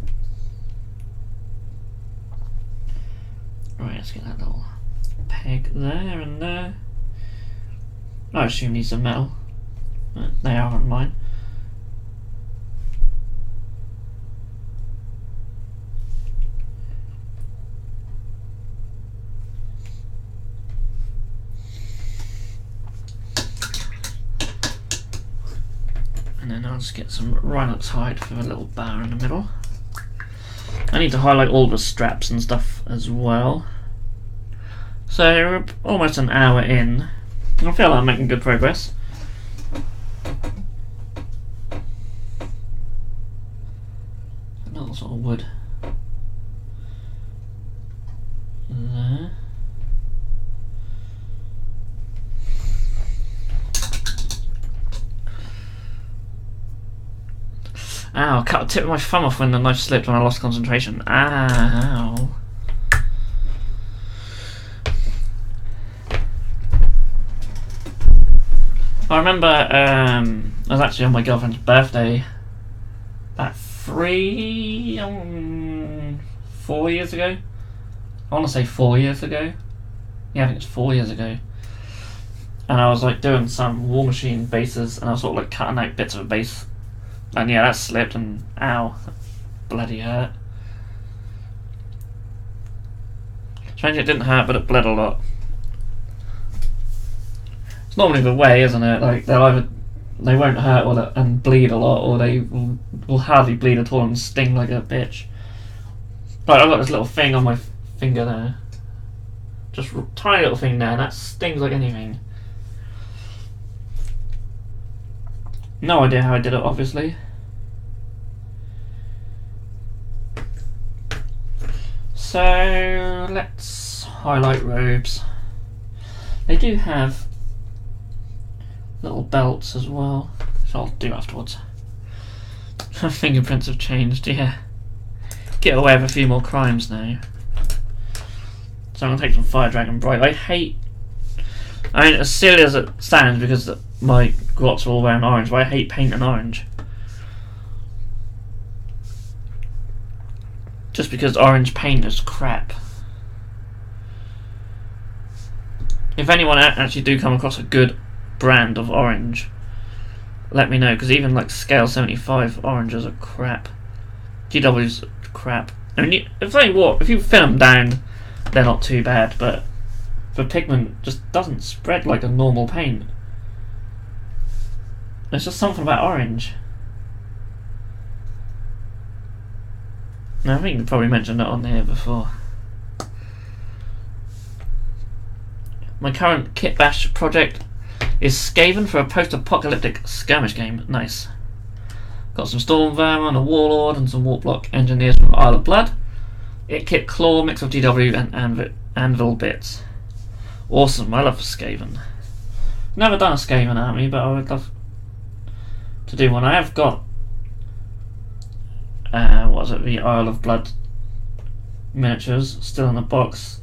S1: Right, let's get that little peg there and there. I assume these are metal, but they aren't mine. And then I'll just get some Rhinox hide for the little bar in the middle. I need to highlight all the straps and stuff as well. So we're almost an hour in. I feel like I'm making good progress. Another sort of wood there. Ow, I cut the tip of my thumb off when the knife slipped when I lost concentration. Ow. I remember I was actually on my girlfriend's birthday about 4 years ago. I want to say 4 years ago. Yeah, I think it's 4 years ago. And I was like doing some War Machine bases, and I was sort of like cutting out bits of a base. And yeah, that slipped, and ow, that bloody hurt. Strange it didn't hurt, but it bled a lot. It's normally the way, isn't it? Like they won't hurt and bleed a lot, or they will hardly bleed at all and sting like a bitch. Right, I've got this little thing on my finger there, just a tiny little thing there, and that stings like anything. No idea how I did it, obviously. So let's highlight robes. They do have little belts as well, which I'll do afterwards. Fingerprints have changed, yeah. Get away with a few more crimes now. So I'm going to take some Fire Dragon Bright. I mean, as silly as it sounds, because my grots are all wearing orange, but I hate painting orange. Just because orange paint is crap. If anyone actually do come across a good brand of orange, let me know, because even like scale 75 oranges are crap. GW's crap. I mean, if you thin them down, they're not too bad, but the pigment just doesn't spread like a normal paint. There's just something about orange. Now, I think you probably mentioned it on here before. My current kit bash project is Skaven for a post-apocalyptic skirmish game. Nice. Got some Storm Vermin, a Warlord, and some Warplock engineers from Isle of Blood. It kit Claw, mix of GW and Anvil bits. Awesome, I love Skaven. Never done a Skaven army, but I would love to do one. I have got the Isle of Blood miniatures still in the box.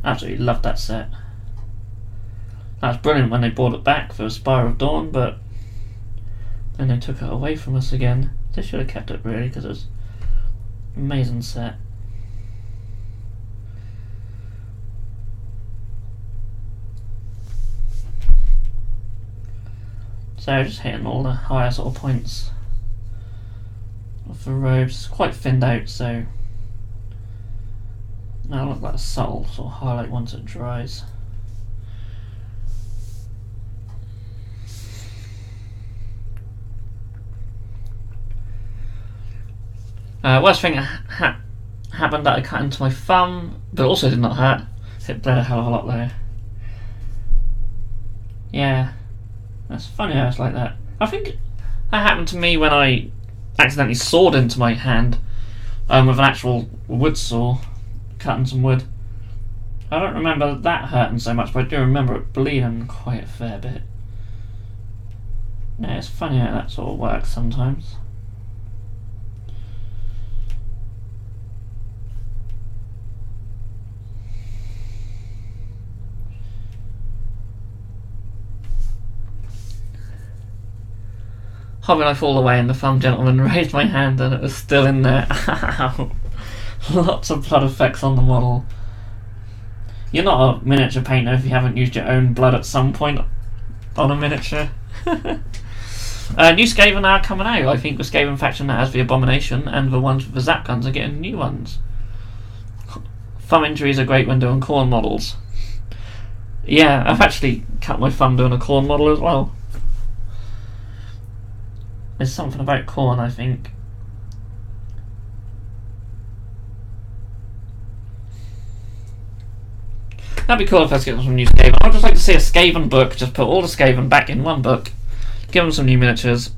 S1: Absolutely loved that set. That was brilliant when they brought it back for Spire of Dawn, but then they took it away from us again. They should have kept it really, because it was an amazing set. So just hitting all the higher sort of points of the robes. It's quite thinned out, so now look like a subtle sort of highlight once it dries. Worst thing happened that I cut into my thumb, but also did not hurt. It bled a hell of a lot though. Yeah. That's funny how it's like that. I think that happened to me when I accidentally sawed into my hand with an actual wood saw, cutting some wood. I don't remember that hurting so much, but I do remember it bleeding quite a fair bit. Yeah, it's funny how that sort of works sometimes. Hobby Life all the way, and the thumb gentleman raised my hand and it was still in there. Lots of blood effects on the model. You're not a miniature painter if you haven't used your own blood at some point on a miniature. New Skaven are coming out. I think the Skaven faction that has the Abomination and the ones with the Zap guns are getting new ones. Thumb injuries are great when doing corn models. Yeah, I've actually cut my thumb doing a corn model as well. There's something about corn, I think. That'd be cool if I was getting some new Skaven. I'd just like to see a Skaven book, just put all the Skaven back in one book, give them some new miniatures.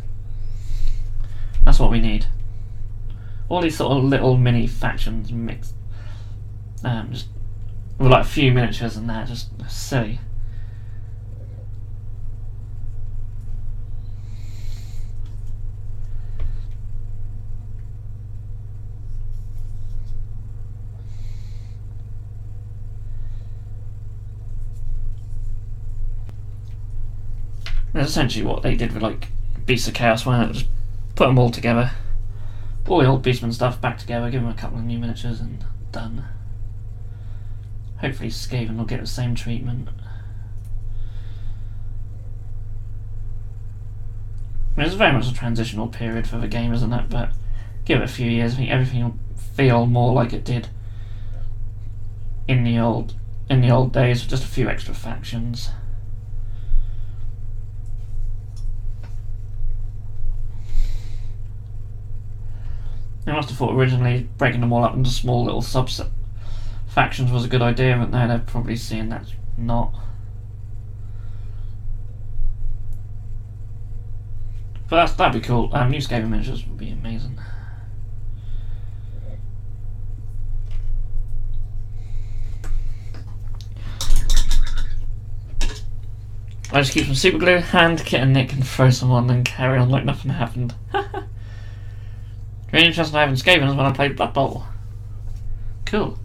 S1: That's what we need. All these sort of little mini factions mixed. Just with like a few miniatures and that, just silly. That's essentially what they did with like Beasts of Chaos, why not just put them all together, all the old Beastman stuff back together, give them a couple of new miniatures and done. Hopefully Skaven will get the same treatment. I mean, it's very much a transitional period for the game, isn't it? But give it a few years, I think everything will feel more like it did in the old days, with just a few extra factions. They must have thought originally breaking them all up into small little subset factions was a good idea, but now they're probably seeing that's not. But that'd be cool. New Skaven miniatures would be amazing. I just keep some super glue, hand, kit and nick and throw some on and carry on like nothing happened. Really interesting having Skaven is when I played Blood Bowl. Cool.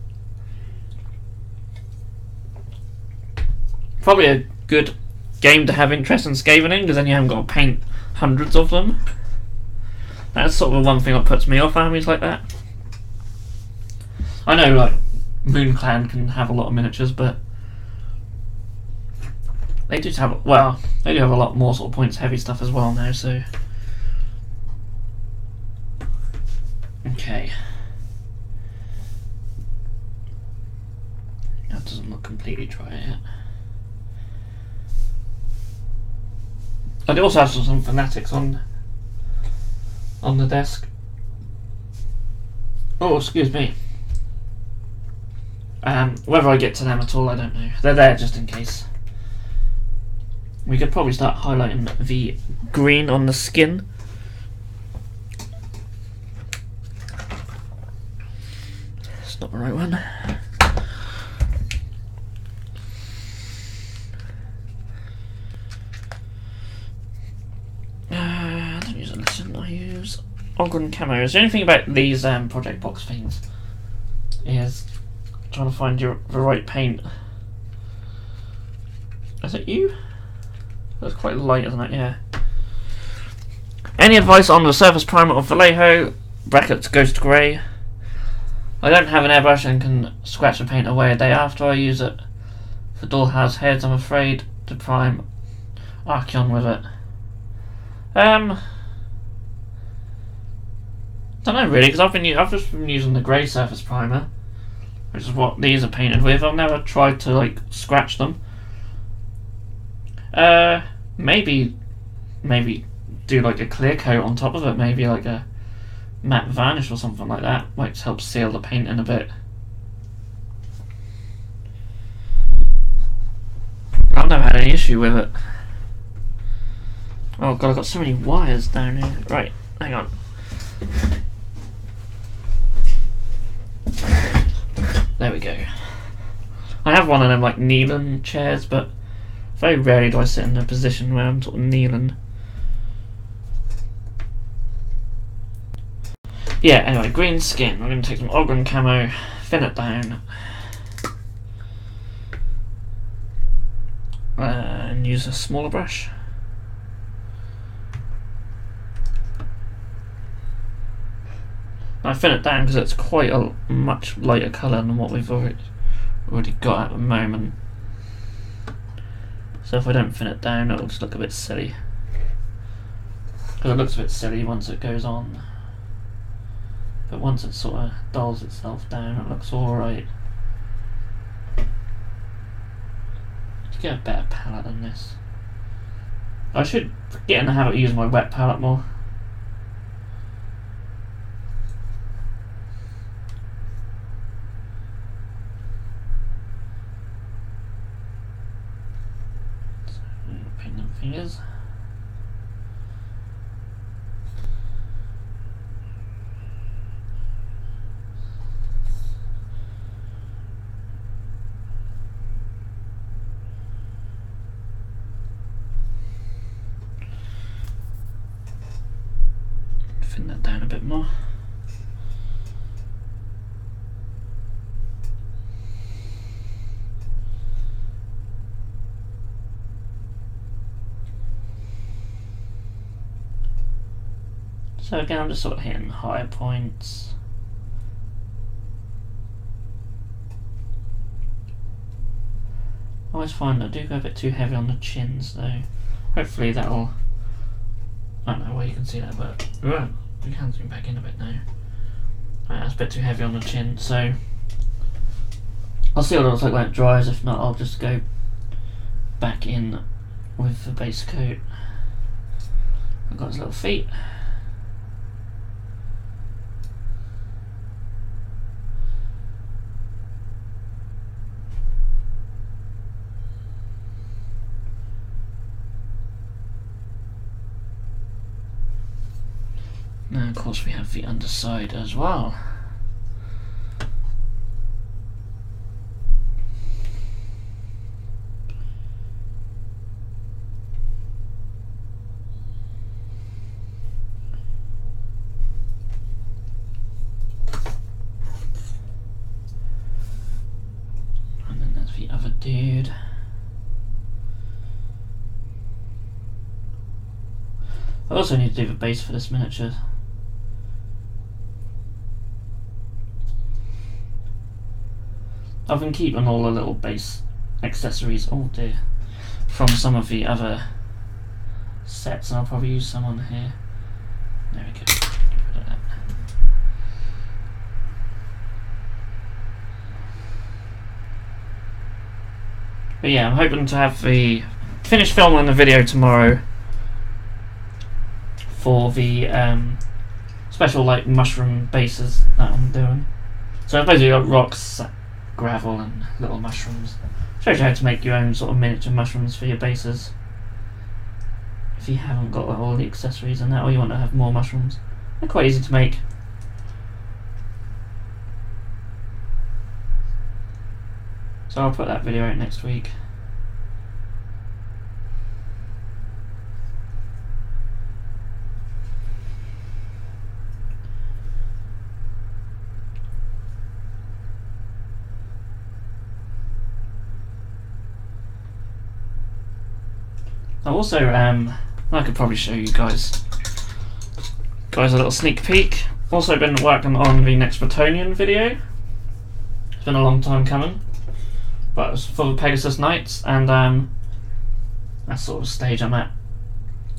S1: Probably a good game to have interest in Skaven in, because then you haven't got to paint hundreds of them. That's sort of the one thing that puts me off armies like that. I know like Moon Clan can have a lot of miniatures, but they do have, well, they do have a lot more sort of points heavy stuff as well now, so. Okay. That doesn't look completely dry yet. I do also have some Fanatics on the desk. Oh, excuse me. Whether I get to them at all, I don't know. They're there just in case. We could probably start highlighting the green on the skin. It's not the right one. I don't use a listen, I use Ogren camos. The only thing about these project box things is trying to find the right paint. Is it you? That's quite light, isn't it? Yeah. Any advice on the surface primer of Vallejo? Brackets Ghost Grey. I don't have an airbrush and can scratch the paint away a day after I use it. For dollhouse heads, I'm afraid to prime Archeon with it. Don't know really, because I've just been using the grey surface primer, which is what these are painted with. I've never tried to like scratch them. Maybe do like a clear coat on top of it. Maybe like a matte varnish or something like that. Might help seal the paint in a bit. I've never had any issue with it. Oh god, I've got so many wires down here. Right, hang on. There we go. I have one of them like kneeling chairs, but very rarely do I sit in a position where I'm sort of kneeling. Yeah, anyway, green skin. I'm going to take some Ogren camo, thin it down, and use a smaller brush. I thin it down because it's quite a much lighter colour than what we've already got at the moment. So if I don't thin it down, it'll just look a bit silly. Because it looks a bit silly once it goes on. But once it sort of dulls itself down, it looks alright. To get a better palette than this. I should get in the habit of using my wet palette more. Paint them fingers. Thin that down a bit more. So again, I'm just sort of hitting higher points. I always find I do go a bit too heavy on the chins though. Hopefully that'll... I don't know where you can see that, but we can zoom back in a bit now. Right, that's a bit too heavy on the chin, so I'll see what it looks like when it dries. If not, I'll just go back in with the base coat. I've got his little feet. Now, of course, we have the underside as well. And then there's the other dude. I also need to do the base for this miniature. I've been keeping all the little base accessories, oh dear, from some of the other sets, and I'll probably use some on here. There we go, get rid of that. But yeah, I'm hoping to have the finished filming the video tomorrow for the special like mushroom bases that I'm doing. So I've basically got rocks, gravel and little mushrooms. Shows you how to make your own sort of miniature mushrooms for your bases. If you haven't got all the accessories and that, or you want to have more mushrooms. They're quite easy to make. So I'll put that video out next week. I also I could probably show you guys a little sneak peek. Also been working on the next Bretonian video. It's been a long time coming, but it's for the Pegasus Knights, and that's sort of stage I'm at.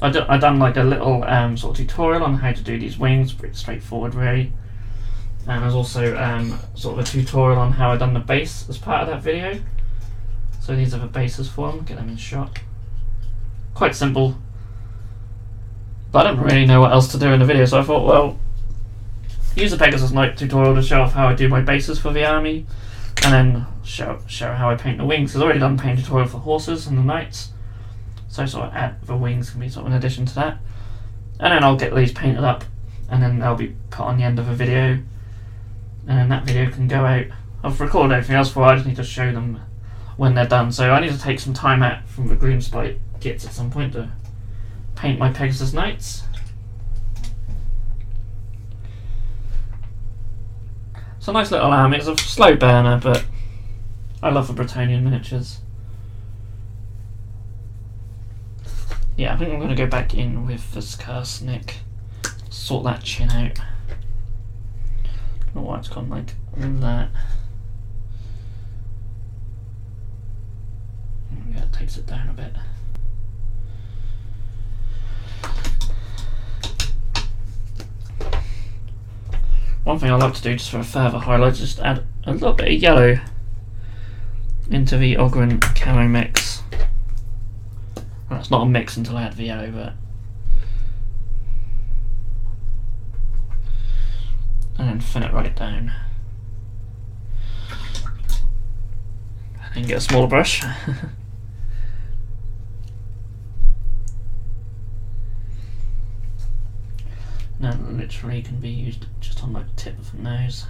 S1: I done like a little sort of tutorial on how to do these wings, pretty straightforward really. And there's also sort of a tutorial on how I done the base as part of that video. So these are the bases for them. Get them in shot. Quite simple, but I don't really know what else to do in the video, so I thought, well, use the Pegasus Knight tutorial to show off how I do my bases for the army, and then show how I paint the wings. I've already done a paint tutorial for horses and the knights, so sort of add the wings can be sort of an addition to that. And then I'll get these painted up, and then they'll be put on the end of a video, and then that video can go out. I've recorded everything else for it, I just need to show them when they're done, so I need to take some time out from the Green Spite kits at some point to paint my Pegasus Knights. It's a nice little army. It's a slow burner, but I love the Bretonian miniatures. Yeah, I think I'm going to go back in with this Karsnik, sort that chin out. I don't know why it's gone like that. Yeah, it takes it down a bit. One thing I like to do just for a further highlight is just add a little bit of yellow into the Ogren camo mix. Well, it's not a mix until I add the yellow, but and then thin it right down. And then get a smaller brush. Now literally can be used just on the tip of the nose.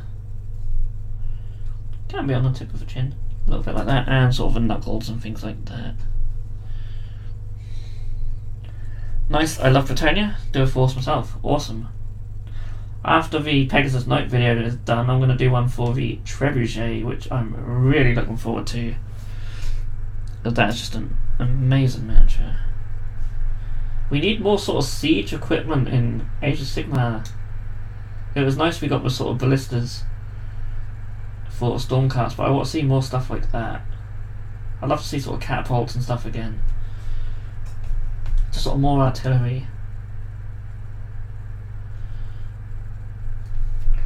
S1: Can be on the tip of the chin, a little bit like that, and sort of the knuckles and things like that. Nice, I love Bretonia, do a force myself, awesome. After the Pegasus Knight video is done, I'm going to do one for the Trebuchet, which I'm really looking forward to. Because that's just an amazing miniature. We need more sort of siege equipment in Age of Sigmar. It was nice we got the sort of ballistas for Stormcast, but I want to see more stuff like that. I'd love to see sort of catapults and stuff again. Just sort of more artillery.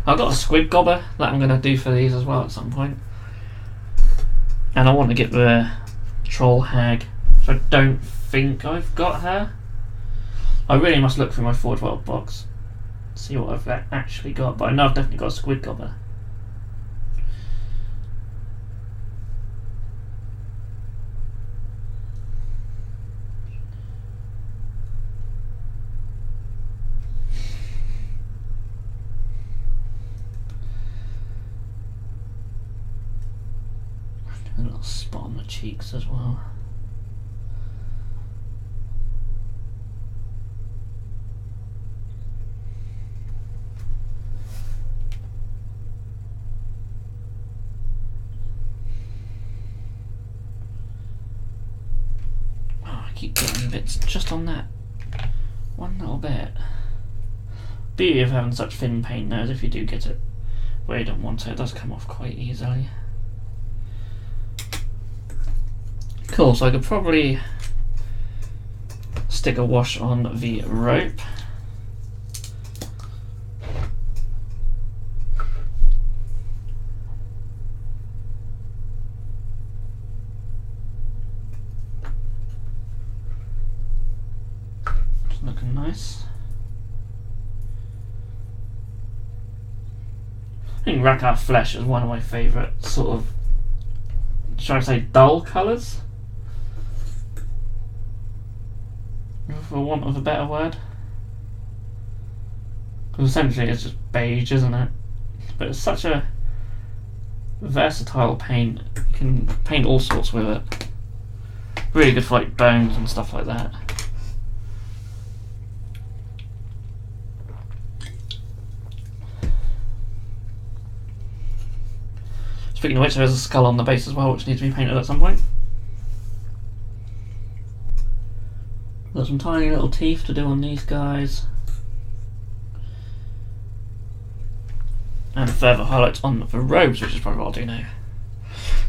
S1: I've got a squid gobber that I'm going to do for these as well at some point. And I want to get the troll hag, so I don't think I've got her. I really must look through my 412 box, see what I've actually got, but I know I've definitely got a squid gobber. A little spot on the cheeks as well. Keep getting bits just on that one little bit. Beauty of having such thin paint now is if you do get it where you don't want it, it does come off quite easily. Cool, so I could probably stick a wash on the rope. looking nice. I think Rakat Flesh is one of my favourite sort of, should I say, dull colours? For want of a better word. Because essentially it's just beige, isn't it? But it's such a versatile paint. You can paint all sorts with it. Really good for like bones and stuff like that. Speaking of which, there's a skull on the base as well, which needs to be painted at some point. Got some tiny little teeth to do on these guys. And further highlights on the robes, which is probably what I'll do now.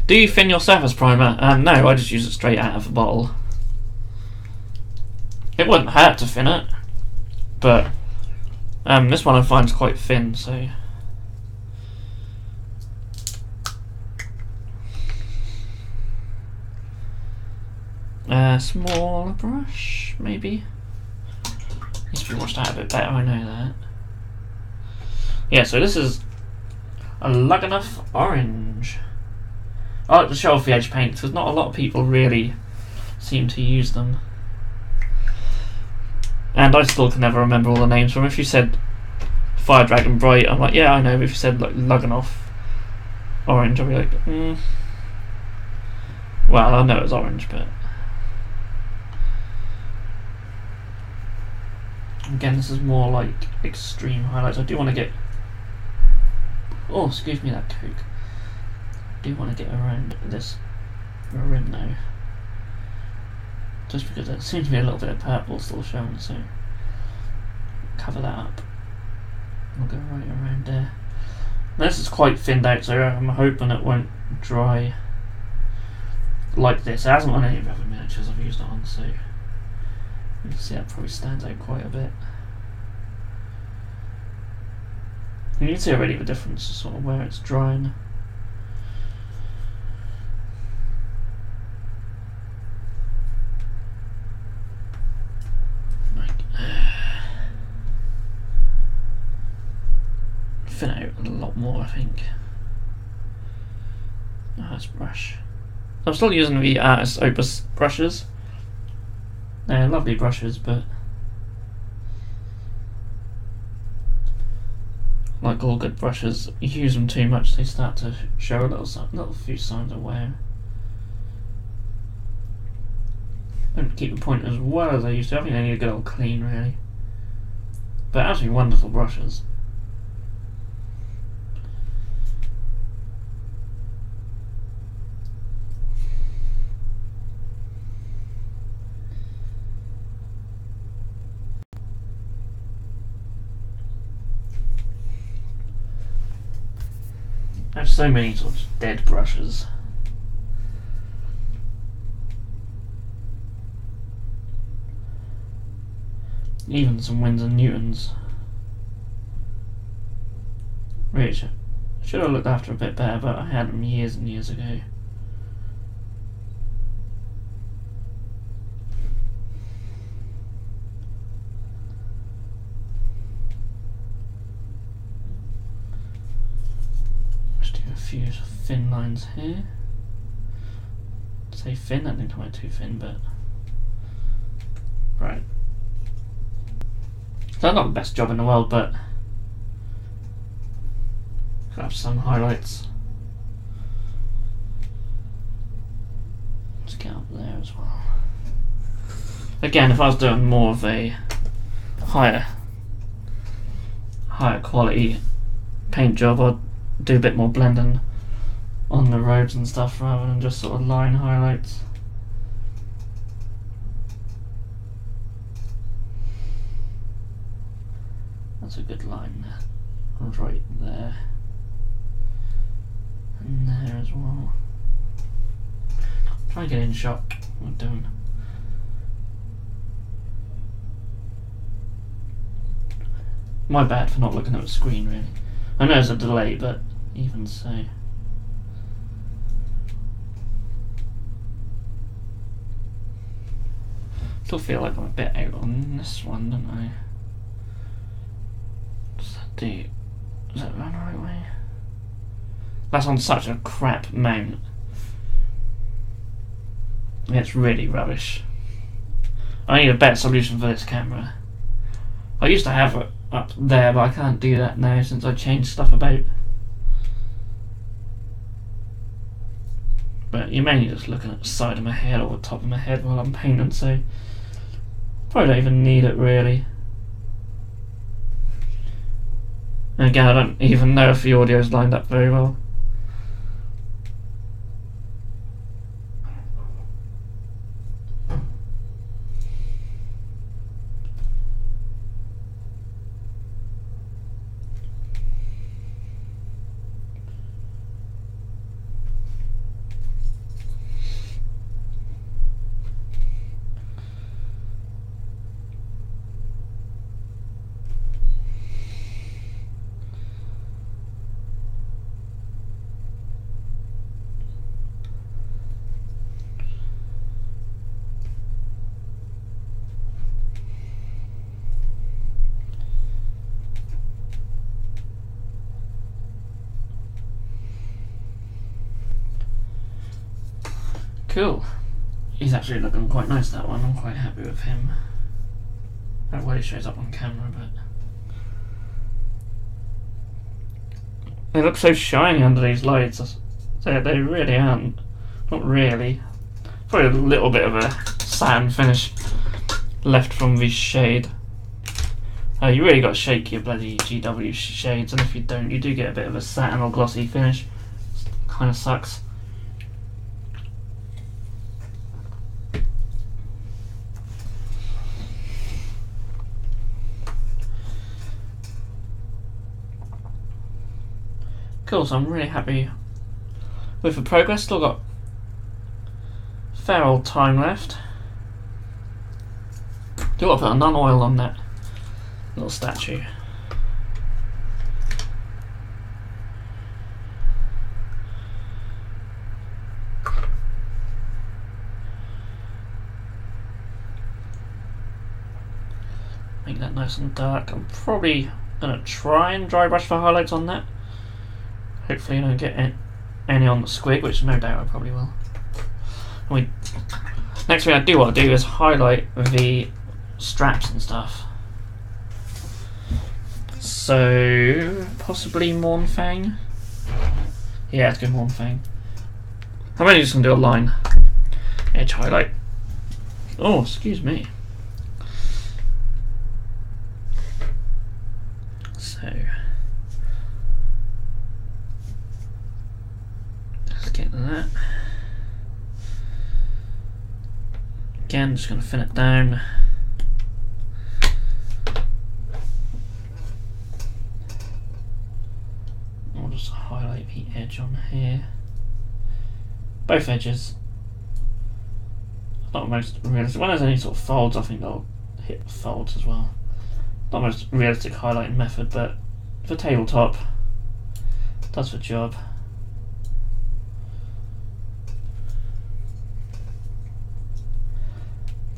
S1: Do you thin your surface primer? No, I just use it straight out of the bottle. It wouldn't hurt to thin it, but this one I find is quite thin, so... Smaller brush, maybe? Needs to be washed out a bit better, I know that. Yeah, so this is a Luggenough Orange. I like to show off the edge paints because not a lot of people really seem to use them. And I still can never remember all the names from. If you said Fire Dragon Bright, I'm like, yeah, I know. But if you said like Luggenoff Orange, I'll be like, well, I know it's orange, but again, this is more like extreme highlights. I do want to get... Oh, excuse me, that Coke. I do want to get around this rim now. Just because there seems to be a little bit of purple still showing, so cover that up. I'll go right around there. Now, this is quite thinned out, so I'm hoping it won't dry like this. It hasn't on any of the other miniatures I've used it on, so you can see that probably stands out quite a bit. You can see already the difference, sort of where it's drying. Thin out a lot more, I think. Nice brush. I'm still using the Artist Opus brushes. They're lovely brushes, but like all good brushes, you use them too much, they start to show a little few signs of wear. Don't keep the point as well as I used to. I think they need a good old clean, really. But actually wonderful brushes. I have so many sort of dead brushes. Even some Winsor Newtons. Which I should have looked after a bit better, but I had them years and years ago. A few thin lines here. Say thin, that didn't come out too thin, but right. So not the best job in the world, but could have some highlights. Let's get up there as well. Again, if I was doing more of a higher quality paint job, I'd do a bit more blending on the robes and stuff rather than just sort of line highlights. That's a good line there. Right there. And there as well. Try and get in shot. What I'm doing. My bad for not looking at the screen, really. I know there's a delay, but even so. Still feel like I'm a bit out on this one, don't I? Does that do? Does that run the right way? That's on such a crap mount. It's really rubbish. I need a better solution for this camera. I used to have it up there, but I can't do that now since I changed stuff about. But you're mainly just looking at the side of my head or the top of my head while I'm painting, so probably don't even need it really. And again, I don't even know if the audio's lined up very well. Cool. He's actually looking quite nice, that one. I'm quite happy with him. That way he shows up on camera, but they look so shiny under these lights. They really aren't. Not really. Probably a little bit of a satin finish left from the shade. You really got to shake your bloody GW shades, and if you don't, you do get a bit of a satin or glossy finish. Kind of sucks. Cool, so I'm really happy with the progress. Still got a fair old time left. Do want to put a non-oil on that little statue. Make that nice and dark. I'm probably going to try and dry brush for highlights on that. Hopefully I don't get any on the squig, which no doubt I probably will. Next thing I do want to do is highlight the straps and stuff. So possibly Mornfang. Yeah, it's good Mornfang. I'm only just going to do a line edge highlight. Oh, excuse me. So get that. Again, just going to thin it down. I'll just highlight the edge on here. Both edges. Not most realistic. When there's any sort of folds, I think I'll hit the folds as well. Not most realistic highlighting method, but for tabletop, does the job.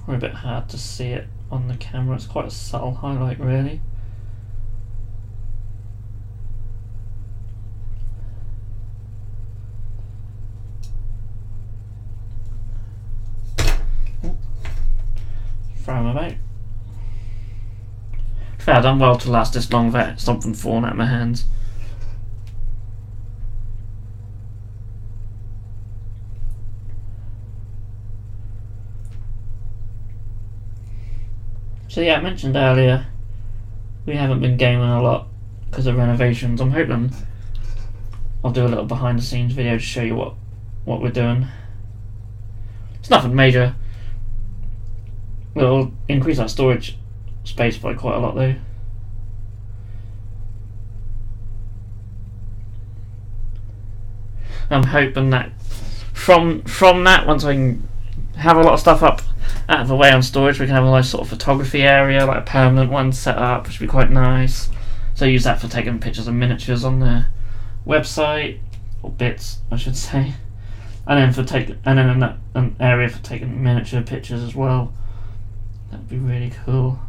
S1: A bit hard to see it on the camera. It's quite a subtle highlight, really. Throw them about. Fair, I've done well to last this long without something falling out of my hands. So yeah, I mentioned earlier we haven't been gaming a lot because of renovations. I'm hoping I'll do a little behind the scenes video to show you what we're doing. It's nothing major. It'll increase our storage space by quite a lot though. I'm hoping that from that, once I can have a lot of stuff up out of the way on storage, we can have a nice sort of photography area, like a permanent one set up, which would be quite nice. So use that for taking pictures of miniatures on the website, or bits, I should say. And then an area for taking miniature pictures as well. That'd be really cool.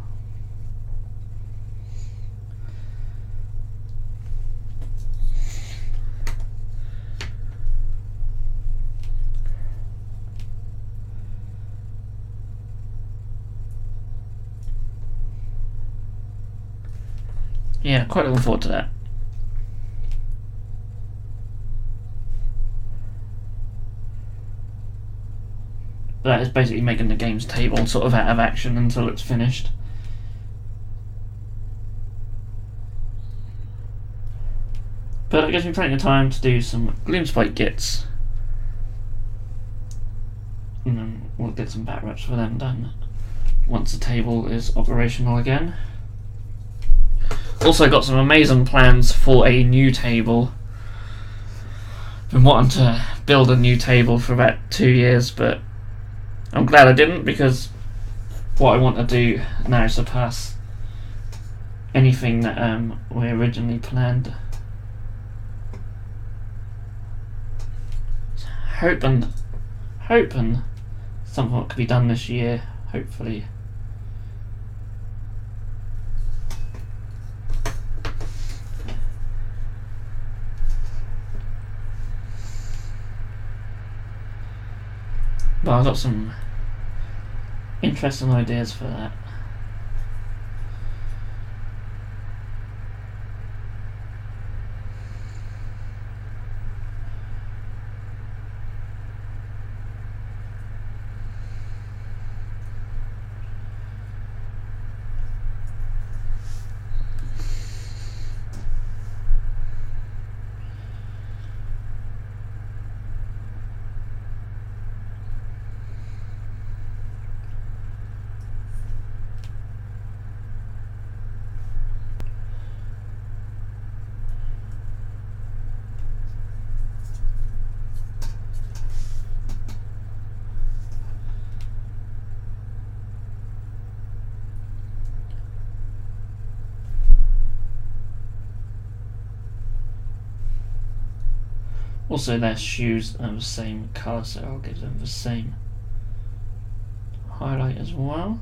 S1: Yeah, quite looking forward to that. But that is basically making the game's table sort of out of action until it's finished. But it gives me plenty of time to do some Gloomspike gits. And then we'll get some back reps for them done once the table is operational again. Also got some amazing plans for a new table. Been wanting to build a new table for about 2 years, but I'm glad I didn't, because what I want to do now surpass anything that we originally planned. Hoping something could be done this year, hopefully. But I've got some interesting ideas for that. Also, their shoes are the same colour, so I'll give them the same highlight as well.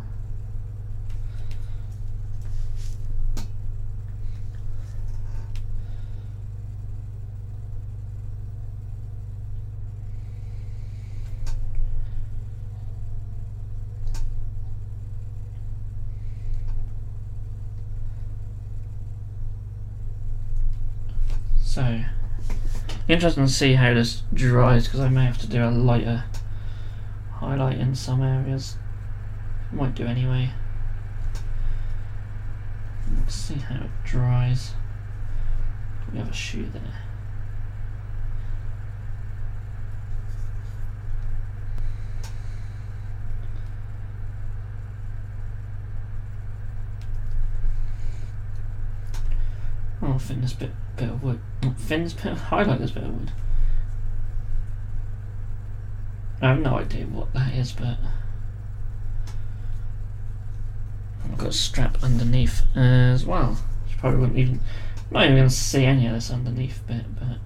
S1: So, interesting to see how this dries, because I may have to do a lighter highlight in some areas. Might do anyway. Let's see how it dries. We have a shoe there. I'll thin this bit of wood. Not thin this bit of highlight this bit of wood. I have no idea what that is, but I've got a strap underneath as well. You probably wouldn't even, not even going to see any of this underneath bit, but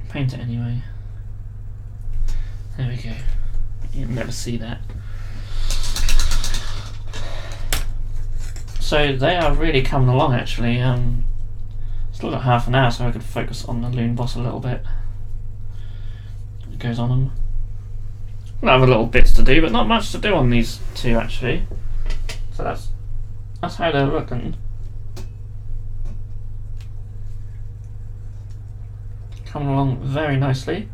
S1: paint it anyway. There we go. You'll never see that. So they are really coming along, actually. Still got half an hour, so I could focus on the Loon Boss a little bit. It goes on them. I'll have a little bits to do, but not much to do on these two, actually. So that's how they're looking. Coming along very nicely.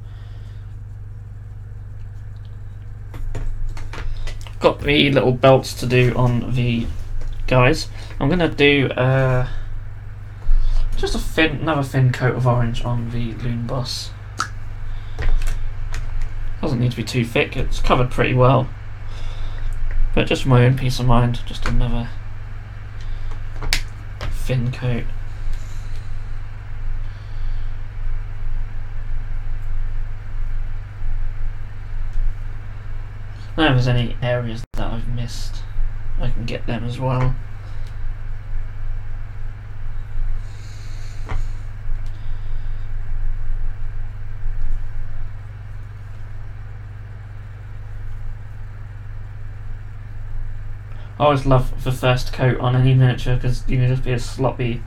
S1: Got the little belts to do on the guys. I'm gonna do just another thin coat of orange on the Loon Boss. Doesn't need to be too thick, it's covered pretty well. But just for my own peace of mind, just another thin coat. Now if there's any areas that I've missed, I can get them as well. always love the first coat on any miniature because you can just be as sloppy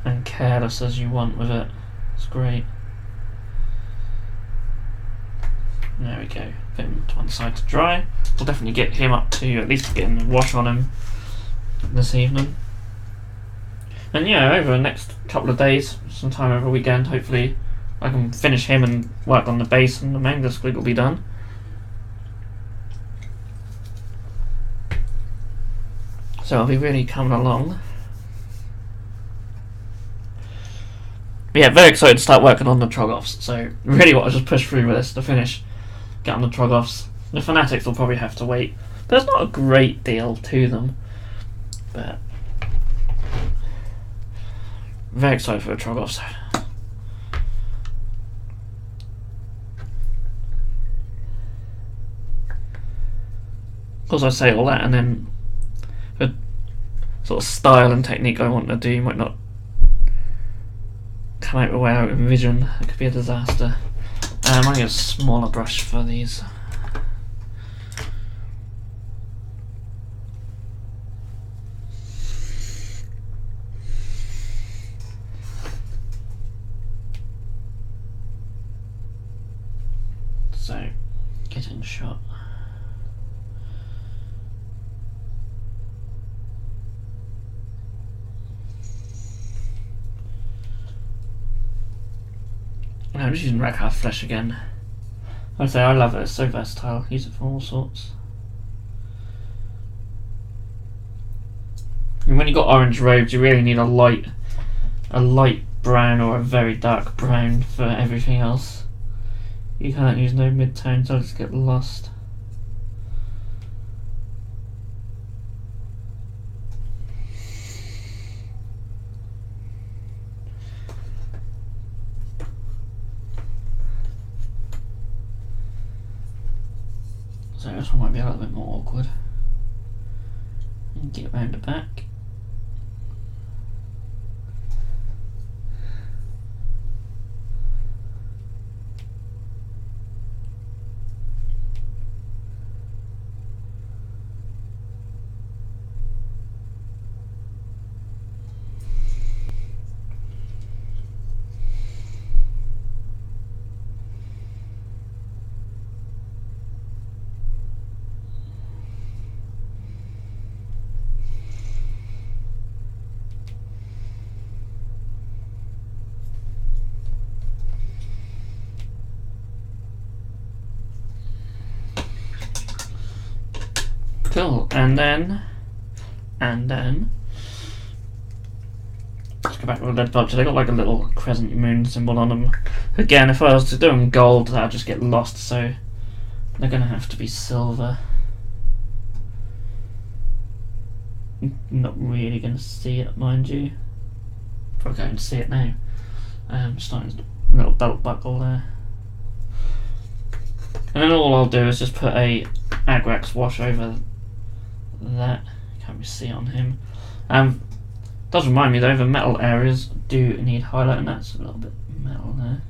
S1: and careless as you want with it. It's great. There we go. Put him to one side to dry. We'll definitely get him up to at least getting the wash on him this evening. And yeah, over the next couple of days, sometime over the weekend, hopefully I can finish him and work on the base, and the Mangler Squig will be done. So I'll be really coming along. But yeah, very excited to start working on the Trogoffs. So really what I just push through with this to finish, get on the Trogoffs. The Fanatics will probably have to wait. There's not a great deal to them, but very excited for the Trogoffs. Of course I say all that, and then the sort of style and technique I want to do might not come out the way I envision. It could be a disaster. I might get a smaller brush for these. So, get in shot. I'm just using Raghav Flesh again. I'd say I love it, it's so versatile. Use it for all sorts. And when you've got orange robes, you really need a light brown or a very dark brown for everything else. You can't use no mid-tones, I'll just get lost. So this one might be a little bit more awkward. And get round the back. Cool, and then let's go back to the lead vulture. They got like a little crescent moon symbol on them. Again, if I was to do them gold, that'd just get lost, so they're gonna have to be silver. Not really gonna see it, mind you. Probably going to see it now. Starting a little belt buckle there. And then all I'll do is just put a Agrax wash over that. Can't really see on him. Does remind me though, the metal areas do need highlight, and that's a little bit metal there.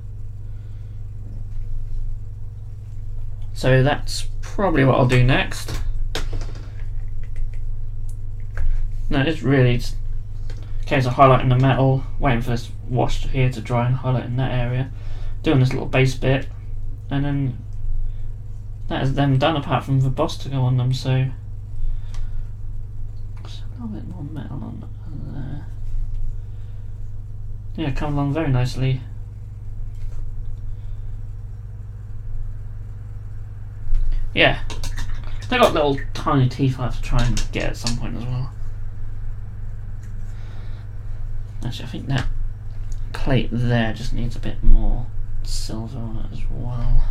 S1: So that's probably what I'll do next. No, it's really just a case of highlighting the metal, waiting for this wash here to dry and highlighting that area, doing this little base bit, and then that is them done, apart from the boss to go on them. So just a little bit more metal on there. Yeah, come along very nicely. Yeah, they got little tiny teeth I have to try and get at some point as well. Actually, I think that plate there just needs a bit more silver on it as well.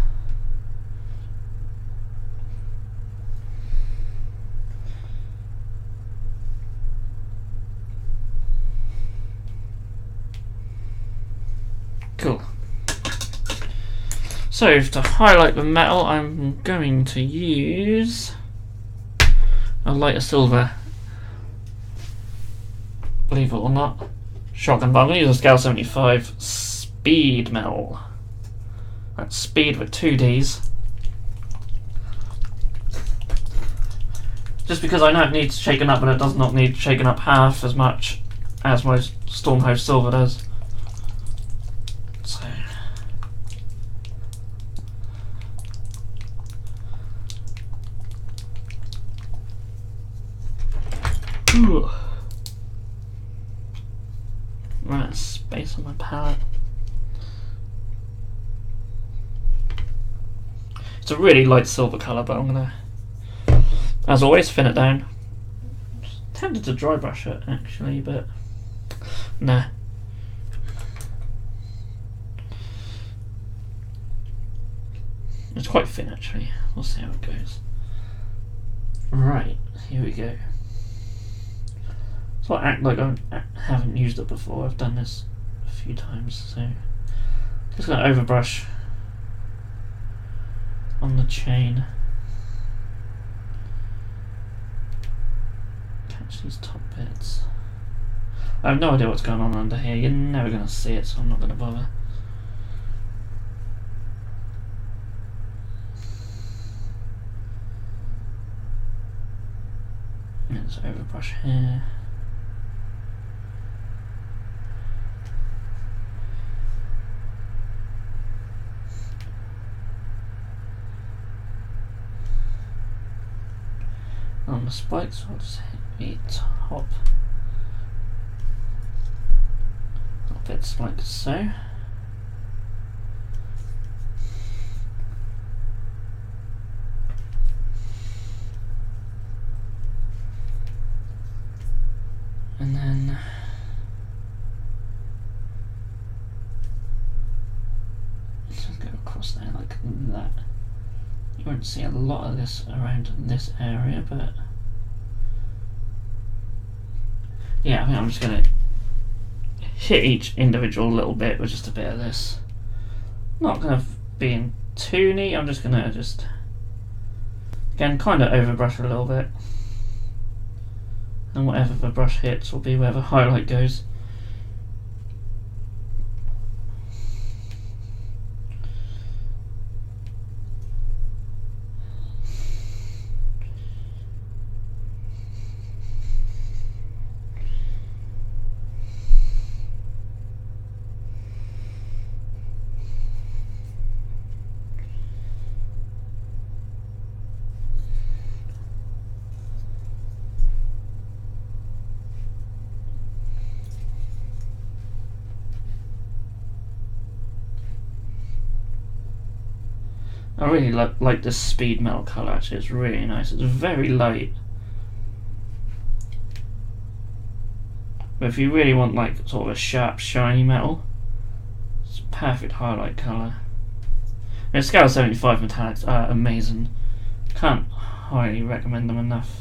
S1: Cool. So to highlight the metal, I'm going to use a lighter silver, believe it or not, shotgun, but I'm going to use a scale 75 speed metal. That's speed with 2 Ds. Just because I know it needs shaken up, but it does not need shaken up half as much as my Stormhost Silver does. So. Ooh. Right, space on my palette. It's a really light silver colour, but I'm gonna, as always, thin it down. Tempted to dry brush it actually, but nah. It's quite thin actually. We'll see how it goes. Right, here we go. So I act like I haven't used it before. I've done this a few times, so just gonna overbrush on the chain. Catch these top bits. I have no idea what's going on under here. You're never gonna see it, so I'm not gonna bother. Let's overbrush here. On the spikes, I'll just hit the top bits like so. And then just go across there like that. You won't see a lot of this around this area, but yeah, I think I'm just going to hit each individual little bit with just a bit of this. Not going to be in too neat, I'm just going to just, again, kind of overbrush a little bit. And whatever the brush hits will be where the highlight goes. I really like this speed metal colour actually, it's really nice, it's very light. But if you really want like sort of a sharp shiny metal, it's a perfect highlight colour. And scale 75 metallics are amazing, can't highly recommend them enough.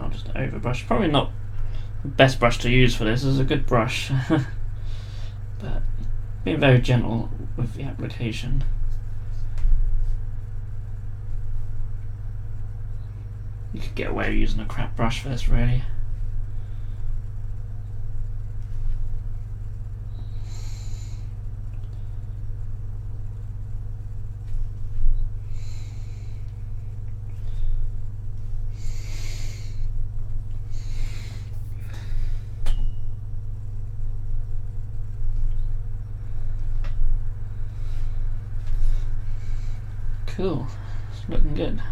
S1: I'll just overbrush. Probably not the best brush to use for this. It's a good brush, but being very gentle with the application. You could get away with using a crap brush for this, really. Cool, it's looking good.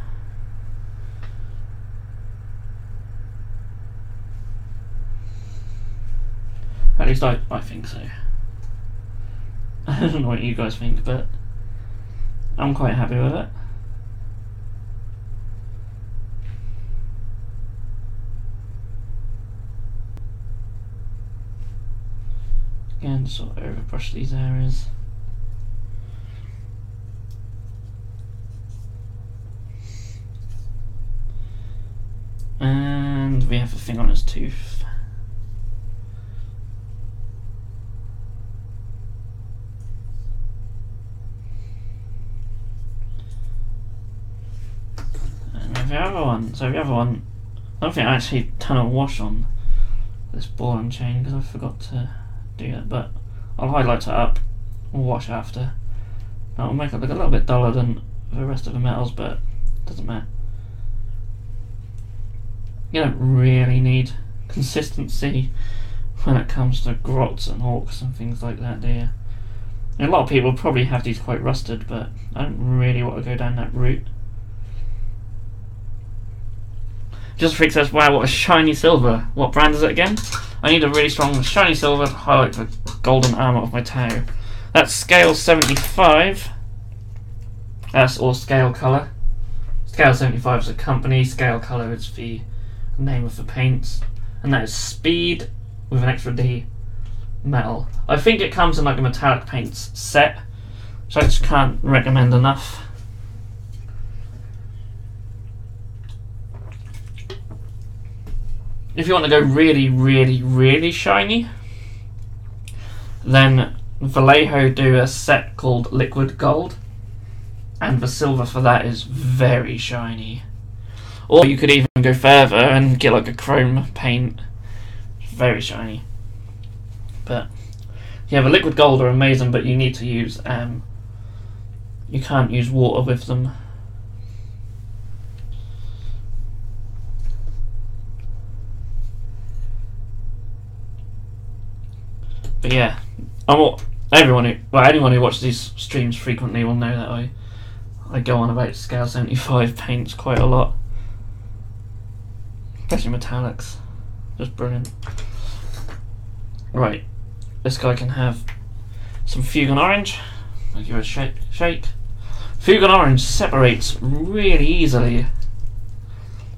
S1: At least I think so. I don't know what you guys think, but I'm quite happy with it. Again, sort of overbrush these areas. And we have a thing on his tooth. And the other one, so the other one I don't think I actually done a wash on this ball and chain because I forgot to do that, but I'll highlight it up and wash after. That'll make it look a little bit duller than the rest of the metals, but it doesn't matter. You don't really need consistency when it comes to grots and orcs and things like that, do you? And a lot of people probably have these quite rusted, but I don't really want to go down that route. Just Freak says, wow, what a shiny silver. What brand is it again? I need a really strong shiny silver to highlight the golden armour of my Tau. That's scale 75. That's all scale colour. Scale 75 is a company, scale colour is the name of the paints. And that is speed with an extra D metal. I think it comes in like a metallic paints set, so I just can't recommend enough. If you want to go really, really, really shiny, then Vallejo do a set called Liquid Gold, and the silver for that is very shiny. Or you could even go further and get like a chrome paint, very shiny. But yeah, the Liquid Gold are amazing, but you need to use you can't use water with them. But yeah, anyone who watches these streams frequently will know that I go on about scale 75 paints quite a lot, especially metallics. Just brilliant. Right, this guy can have some Fugan Orange. I'll give it a shake. Fugan Orange separates really easily.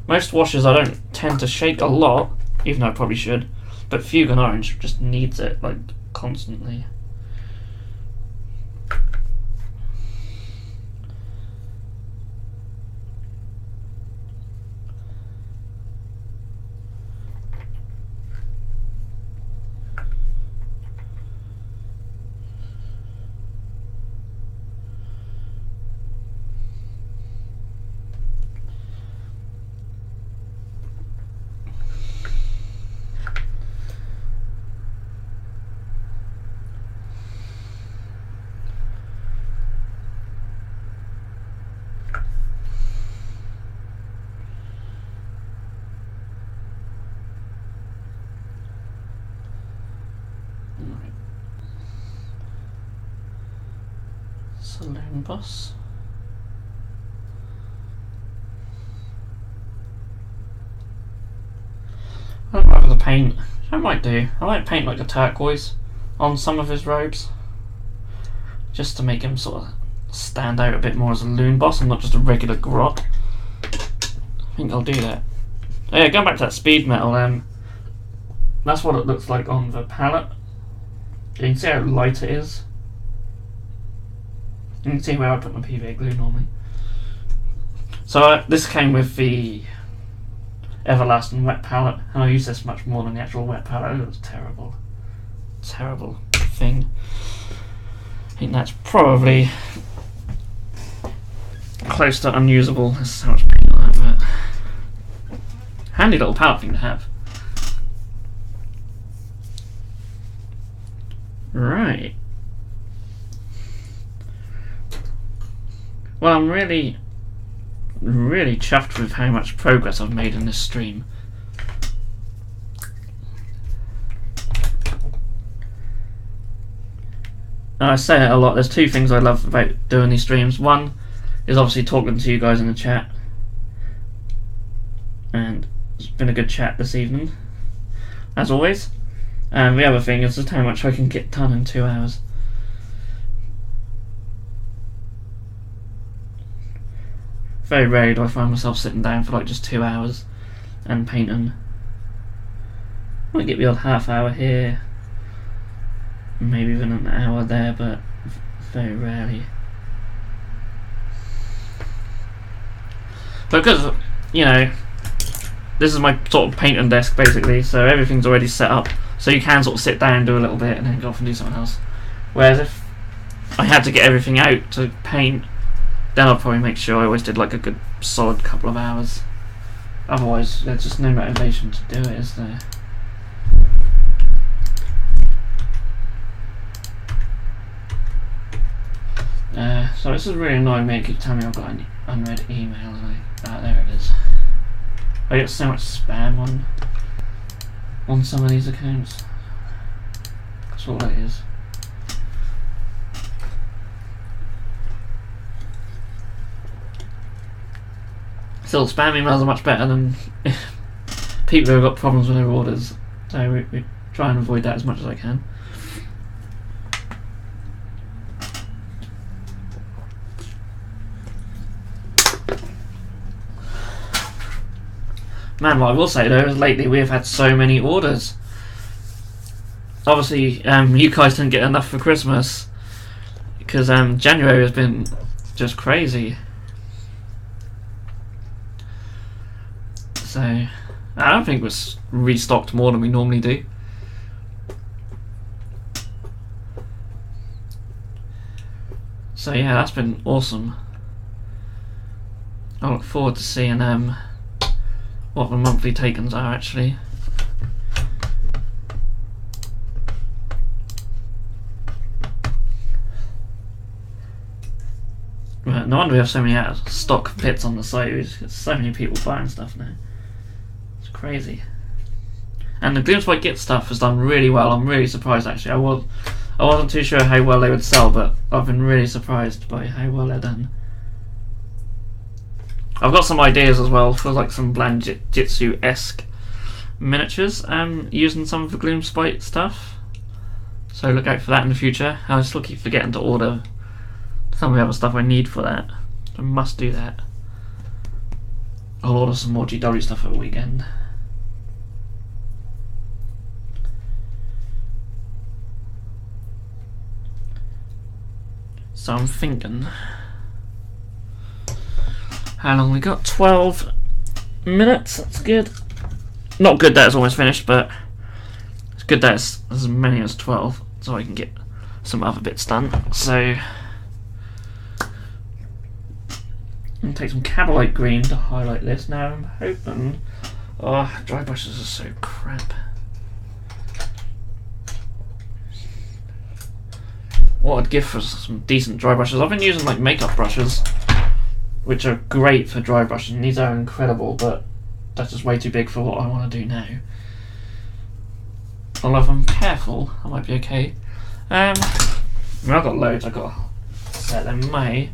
S1: Most washes I don't tend to shake a lot, even though I probably should. But Fugan Orange just needs it, like, constantly. Saloon Boss. I don't like the paint. I might do. I might paint like a turquoise on some of his robes, just to make him sort of stand out a bit more as a loon boss and not just a regular grot. I think I'll do that. Oh yeah, going back to that speed metal, that's what it looks like on the palette. You can see how light it is. You can see where I put my PVA glue normally. So this came with the Everlasting wet palette, and I use this much more than the actual wet palette. It was terrible. Terrible thing. I think that's probably close to unusable. There's so much paint on that, but handy little palette thing to have. Right. Well, I'm really chuffed with how much progress I've made in this stream. And I say it a lot, there's two things I love about doing these streams. One is obviously talking to you guys in the chat, and it's been a good chat this evening, as always. And the other thing is just how much I can get done in 2 hours. Very rarely do I find myself sitting down for like just 2 hours and painting. I might get the odd half hour here, maybe even an hour there, but very rarely. Because, you know, this is my sort of painting desk basically, so everything's already set up, so you can sort of sit down, do a little bit, and then go off and do something else. Whereas if I had to get everything out to paint, then I'd probably make sure I always did like a good solid couple of hours. otherwise there's just no motivation to do it, is there? So this is really annoying me. It keeps telling me I've got an unread email, and there it is. I get so much spam on some of these accounts. That's all it is. Still, spam emails are much better than people who have got problems with their orders. So we try and avoid that as much as I can. Man, what I will say though is lately we have had so many orders. Obviously, you guys didn't get enough for Christmas because January has been just crazy. So I don't think we're restocked more than we normally do. So yeah, that's been awesome. I look forward to seeing what the monthly take-ins are actually. Right, no wonder we have so many out of stock bits on the site. There's so many people buying stuff now. It's crazy. And the Gloomspite Git stuff has done really well. I'm really surprised actually. I wasn't too sure how well they would sell, but I've been really surprised by how well they're done. I've got some ideas as well for like some bland Jitsu-esque miniatures using some of the Gloomspite stuff. So look out for that in the future. I still keep forgetting to order some of the other stuff I need for that. I must do that. I'll order some more GW stuff at the weekend. So I'm thinking, how long we got? 12 minutes. That's good. Not good that it's almost finished, but it's good that it's as many as 12, so I can get some other bits done. So I'm gonna take some Cabalite Green to highlight this. Now I'm hoping. Oh, dry brushes are so crap. What I'd give for some decent dry brushes. I've been using like makeup brushes, which are great for dry brushing. These are incredible, but that's just way too big for what I want to do now. Although if I'm careful, I might be okay. I mean, I've got loads. I've got a set. There may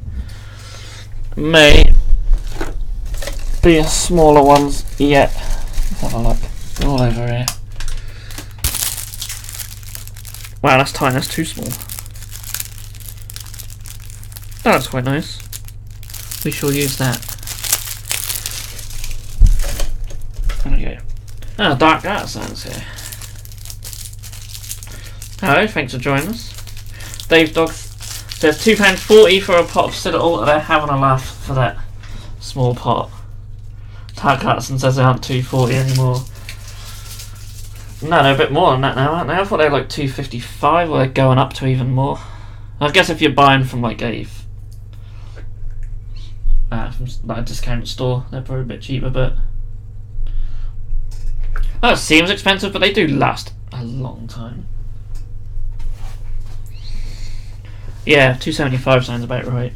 S1: be smaller ones yet. Let's have a look. They're all over here. Wow, that's tiny. That's too small. Oh, that's quite nice. We shall use that. There we go. Ah, Dark Art Science here. Hello, thanks for joining us. Dave Dog says £2.40 for a pot of Citadel. They're having a laugh for that small pot. Dark Artisan says they aren't £2.40 anymore. No, they're a bit more than that now, aren't they? I thought they were like £2.55, or they're going up to even more. I guess if you're buying from like from like a discount store, they're probably a bit cheaper, but that seems expensive, but they do last a long time. Yeah, $2.75 sounds about right.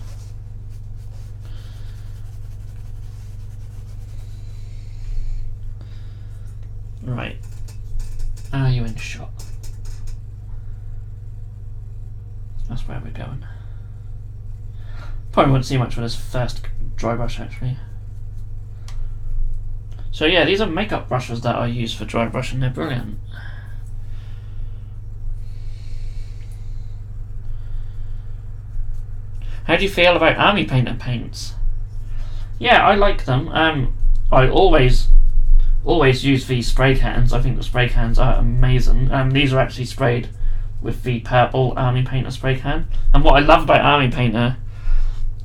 S1: Right. Are you in shot? That's where we're going. Probably won't see much for this first dry brush actually. So yeah, these are makeup brushes that I use for dry brushing. They're brilliant. How do you feel about Army Painter paints? Yeah, I like them. I always use these spray cans. I think the spray cans are amazing. These are actually sprayed with the purple Army Painter spray can. And what I love about Army Painter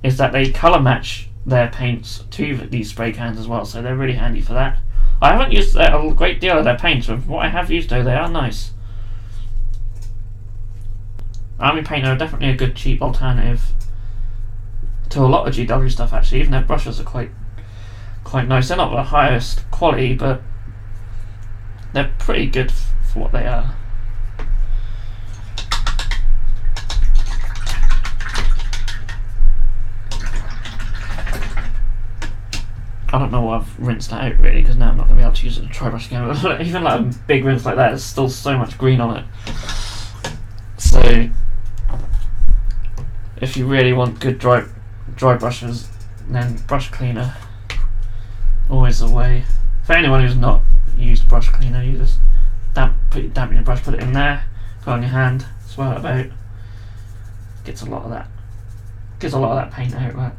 S1: is that they colour match their paints to these spray cans as well, so they're really handy for that. I haven't used a great deal of their paints, but what I have used though, they are nice. Army Painter are definitely a good cheap alternative to a lot of GW stuff actually. Even their brushes are quite quite nice. They're not the highest quality, but they're pretty good for what they are. I don't know why I've rinsed that out really, because now I'm not going to be able to use it to dry brush again. Even like a big rinse like that, there's still so much green on it. So if you really want good dry brushes, then brush cleaner always the way. For anyone who's not used brush cleaner, you just dampen your brush, put it in there, go on your hand, swirl it about. Gets a lot of that paint out, right?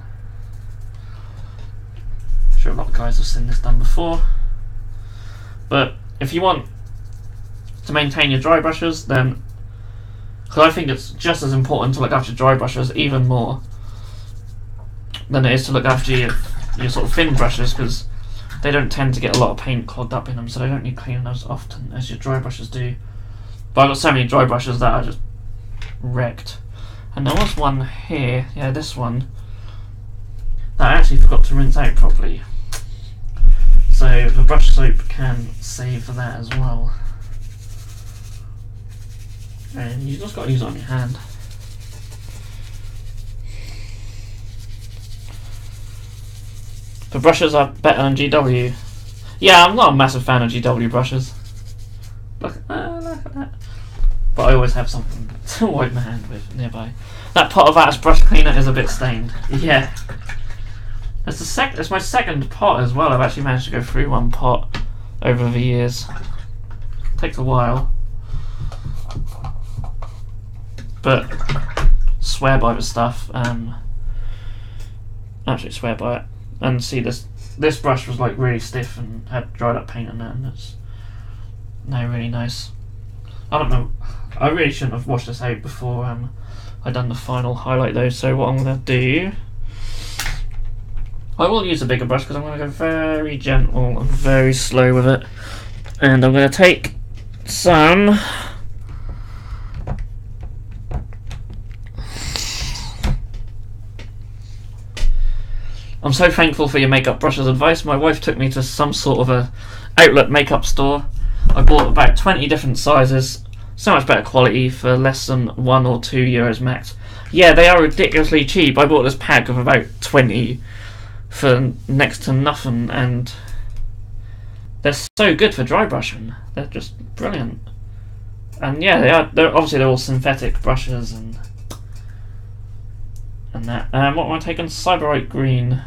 S1: I'm sure a lot of guys have seen this done before. But if you want to maintain your dry brushes, then, because I think it's just as important to look after dry brushes, even more than it is to look after your sort of thin brushes, because they don't tend to get a lot of paint clogged up in them, so they don't need cleaning as often as your dry brushes do. But I've got so many dry brushes that are just wrecked. And there was one here, yeah, this one, that I actually forgot to rinse out properly. So the brush soap can save that as well. And you just got to use it on your hand. The brushes are better than GW. Yeah, I'm not a massive fan of GW brushes. Look at that. But I always have something to wipe my hand with nearby. That pot of Atis brush cleaner is a bit stained. Yeah. It's my second pot as well. I've actually managed to go through one pot over the years. Takes a while. But swear by the stuff. Actually swear by it. And see, this brush was like really stiff and had dried up paint on it, and it's now really nice. I don't know, I really shouldn't have washed this out before I done the final highlight though, so what I'm going to do, I will use a bigger brush because I'm going to go very gentle and very slow with it, and I'm going to take some I'm so thankful for your makeup brushes advice. My wife took me to some sort of a outlet makeup store. I bought about 20 different sizes, so much better quality for less than €1 or €2 max. Yeah, they are ridiculously cheap. I bought this pack of about 20 for next to nothing, and they're so good for dry brushing. They're just brilliant. And yeah, they're obviously they're all synthetic brushes and that. What am I taking? Cyberite Green.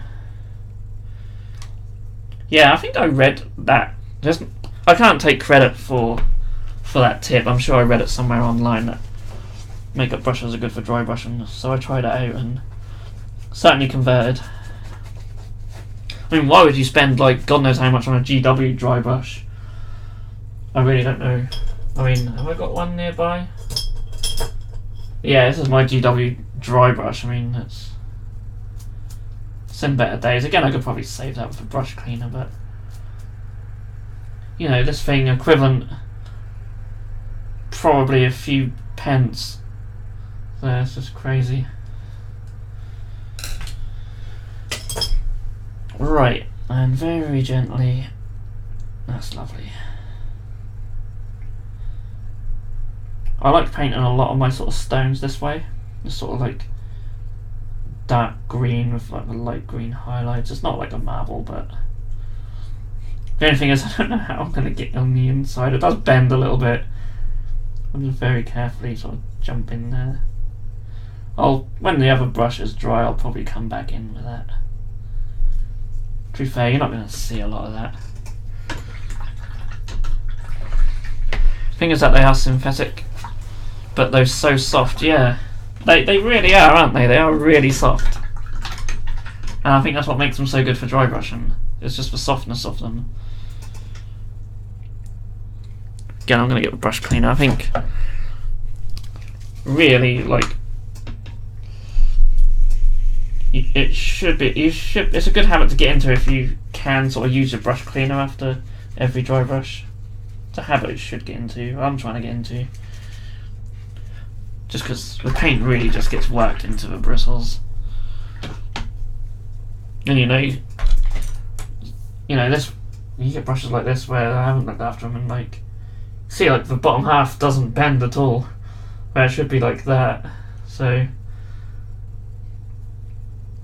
S1: Yeah, I think I read that. I can't take credit for that tip. I'm sure I read it somewhere online that makeup brushes are good for dry brushing. So I tried it out and certainly converted. I mean, why would you spend like God knows how much on a GW dry brush? I really don't know. I mean, have I got one nearby? Yeah, this is my GW dry brush. I mean, it's in better days. Again, I could probably save that with a brush cleaner, but you know, this thing equivalent probably a few pence. So it's just crazy. Right, and very gently. That's lovely. I like painting a lot of my sort of stones this way. Just sort of like dark green with like the light green highlights. It's not like a marble, but the only thing is I don't know how I'm going to get on the inside. It does bend a little bit. I'm just very carefully sort of jump in there. When the other brush is dry, I'll probably come back in with that. To be fair, you're not going to see a lot of that. Thing is that they are synthetic, but they're so soft. Yeah, they really are, aren't they? They are really soft, and I think that's what makes them so good for dry brushing. It's just the softness of them. Again, I'm going to get the brush cleaner. I think really like it should be. It's a good habit to get into if you can sort of use your brush cleaner after every dry brush. It's a habit you should get into. I'm trying to get into. Just because the paint really just gets worked into the bristles. And you know, you know, this, you get brushes like this where I haven't looked after them, and like, see, like the bottom half doesn't bend at all, where it should be like that. So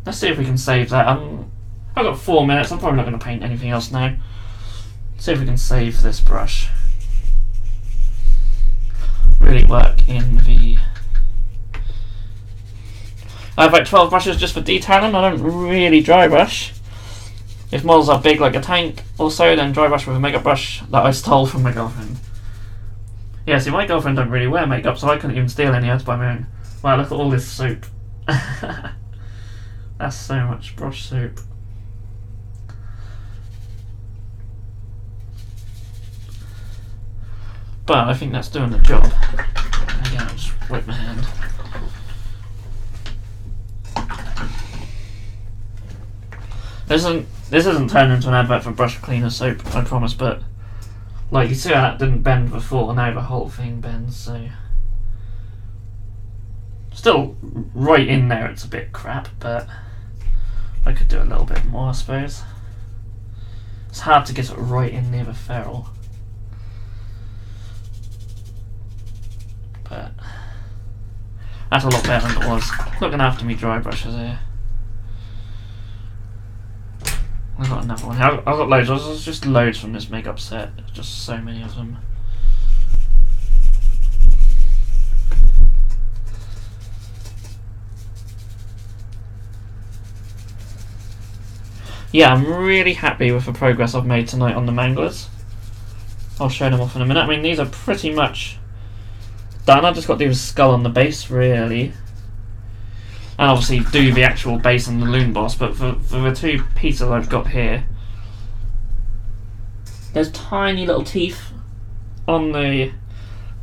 S1: let's see if we can save that. I've got 4 minutes. I'm probably not going to paint anything else now. See if we can save this brush. Really work in the... I have like 12 brushes just for detailing. I don't really dry brush. If models are big like a tank or so, then dry brush with a makeup brush that I stole from my girlfriend. Yeah, see, my girlfriend don't really wear makeup, so I couldn't even steal any. I had to buy my own. Wow, look at all this soap. That's so much brush soap. But I think that's doing the job. Again, I'll just wipe my hand. This isn't turned into an advert for brush cleaner soap, I promise, but like, you see how that didn't bend before, now the whole thing bends, so still right in there it's a bit crap, but I could do a little bit more, I suppose. It's hard to get it right in near the ferrule. But that's a lot better than it was. Looking after me dry brushes here. I've got another one here. I've got loads. There's just loads from this makeup set. Just so many of them. Yeah, I'm really happy with the progress I've made tonight on the Manglers. I'll show them off in a minute. I mean, these are pretty much done. I've just got to do the skull on the base, really. And obviously do the actual base and the loon boss, but for the two pieces I've got here, there's tiny little teeth on the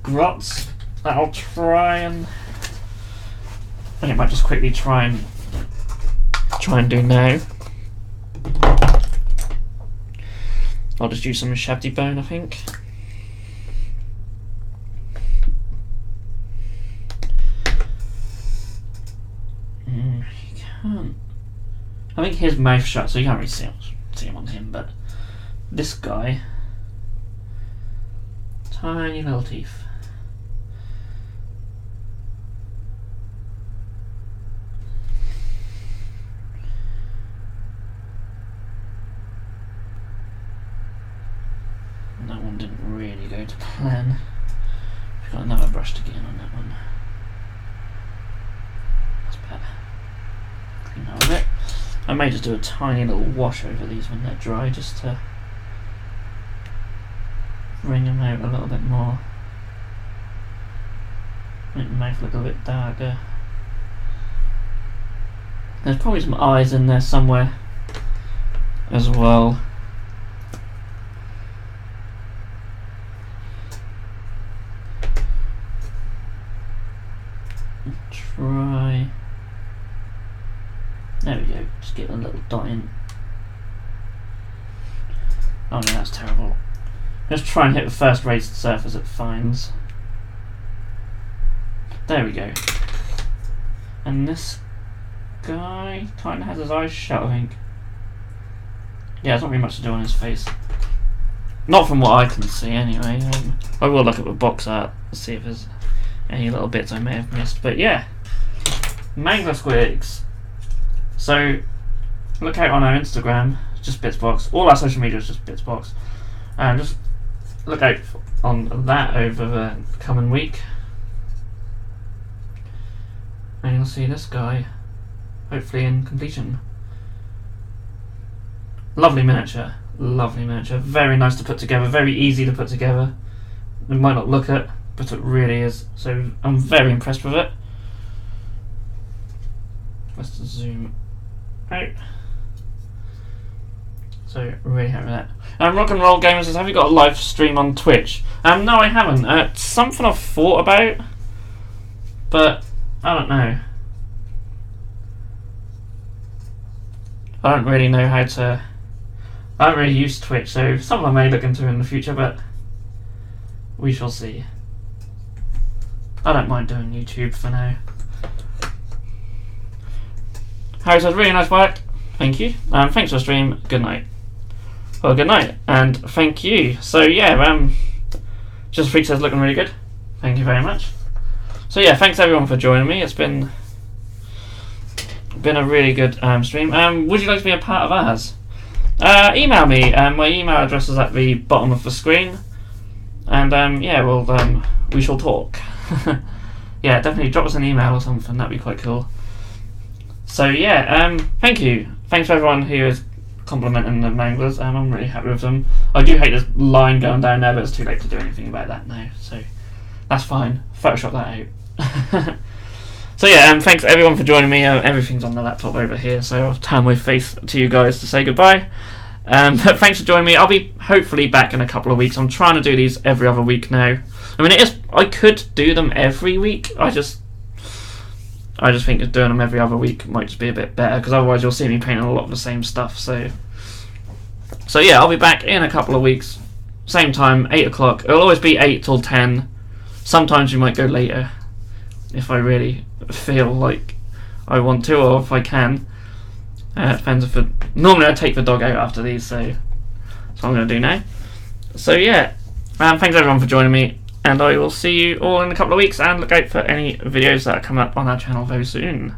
S1: grots that I'll try and... I think I might just quickly try and do now. I'll just use some shabby bone, I think. You can't. I think his mouth shut, so you can't really see him on him, but this guy, tiny little teeth. That one didn't really go to plan. We've got another brush to get in on that one. That's better. Clean that a bit. I may just do a tiny little wash over these when they're dry, just to bring them out a little bit more. Make the mouth look a bit darker. There's probably some eyes in there somewhere as well. Try. There we go. Just get a little dot in. Oh no, that's terrible. Just try and hit the first raised surface it finds. There we go. And this guy kind of has his eyes shut, I think. Yeah, there's not really much to do on his face. Not from what I can see, anyway. I will look at the box art to see if there's any little bits I may have missed. But yeah, Mangler Squigs. So look out on our Instagram, just Bitzbox. All our social media is just Bitzbox. And just look out on that over the coming week. And you'll see this guy, hopefully in completion. Lovely miniature, very nice to put together, very easy to put together. It might not look it, but it really is. So I'm very impressed with it. Let's zoom out. So really happy with that. Rock and Roll Gamers says, have you got a live stream on Twitch? No, I haven't. It's something I've thought about, but I don't know. I don't really know how to. I don't really use Twitch, so something I may look into in the future, but we shall see. I don't mind doing YouTube for now. Harry says, really nice work. Thank you. Thanks for the stream. Good night. Well, good night, and thank you. So yeah, Just Freak says looking really good. Thank you very much. So yeah, thanks everyone for joining me. It's been a really good stream. Would you like to be a part of ours? Email me. My email address is at the bottom of the screen, and yeah, we shall talk. Yeah, definitely drop us an email or something. That'd be quite cool. So yeah, thank you. Thanks for everyone who is complimenting the Manglers. I'm really happy with them. I do hate this line going down there, but it's too late to do anything about that now. So that's fine. Photoshop that out. So yeah, thanks everyone for joining me. Everything's on the laptop over here, so I'll turn my face to you guys to say goodbye. But thanks for joining me. I'll be hopefully back in a couple of weeks. I'm trying to do these every other week now. I mean, I could do them every week. I just think that doing them every other week might just be a bit better, because otherwise you'll see me painting a lot of the same stuff. So yeah, I'll be back in a couple of weeks, same time, 8 o'clock. It'll always be 8 till 10. Sometimes we might go later if I really feel like I want to, or if I can. It depends if normally I take the dog out after these, so that's what I'm going to do now. So yeah, thanks everyone for joining me, and I will see you all in a couple of weeks, and look out for any videos that come up on our channel very soon.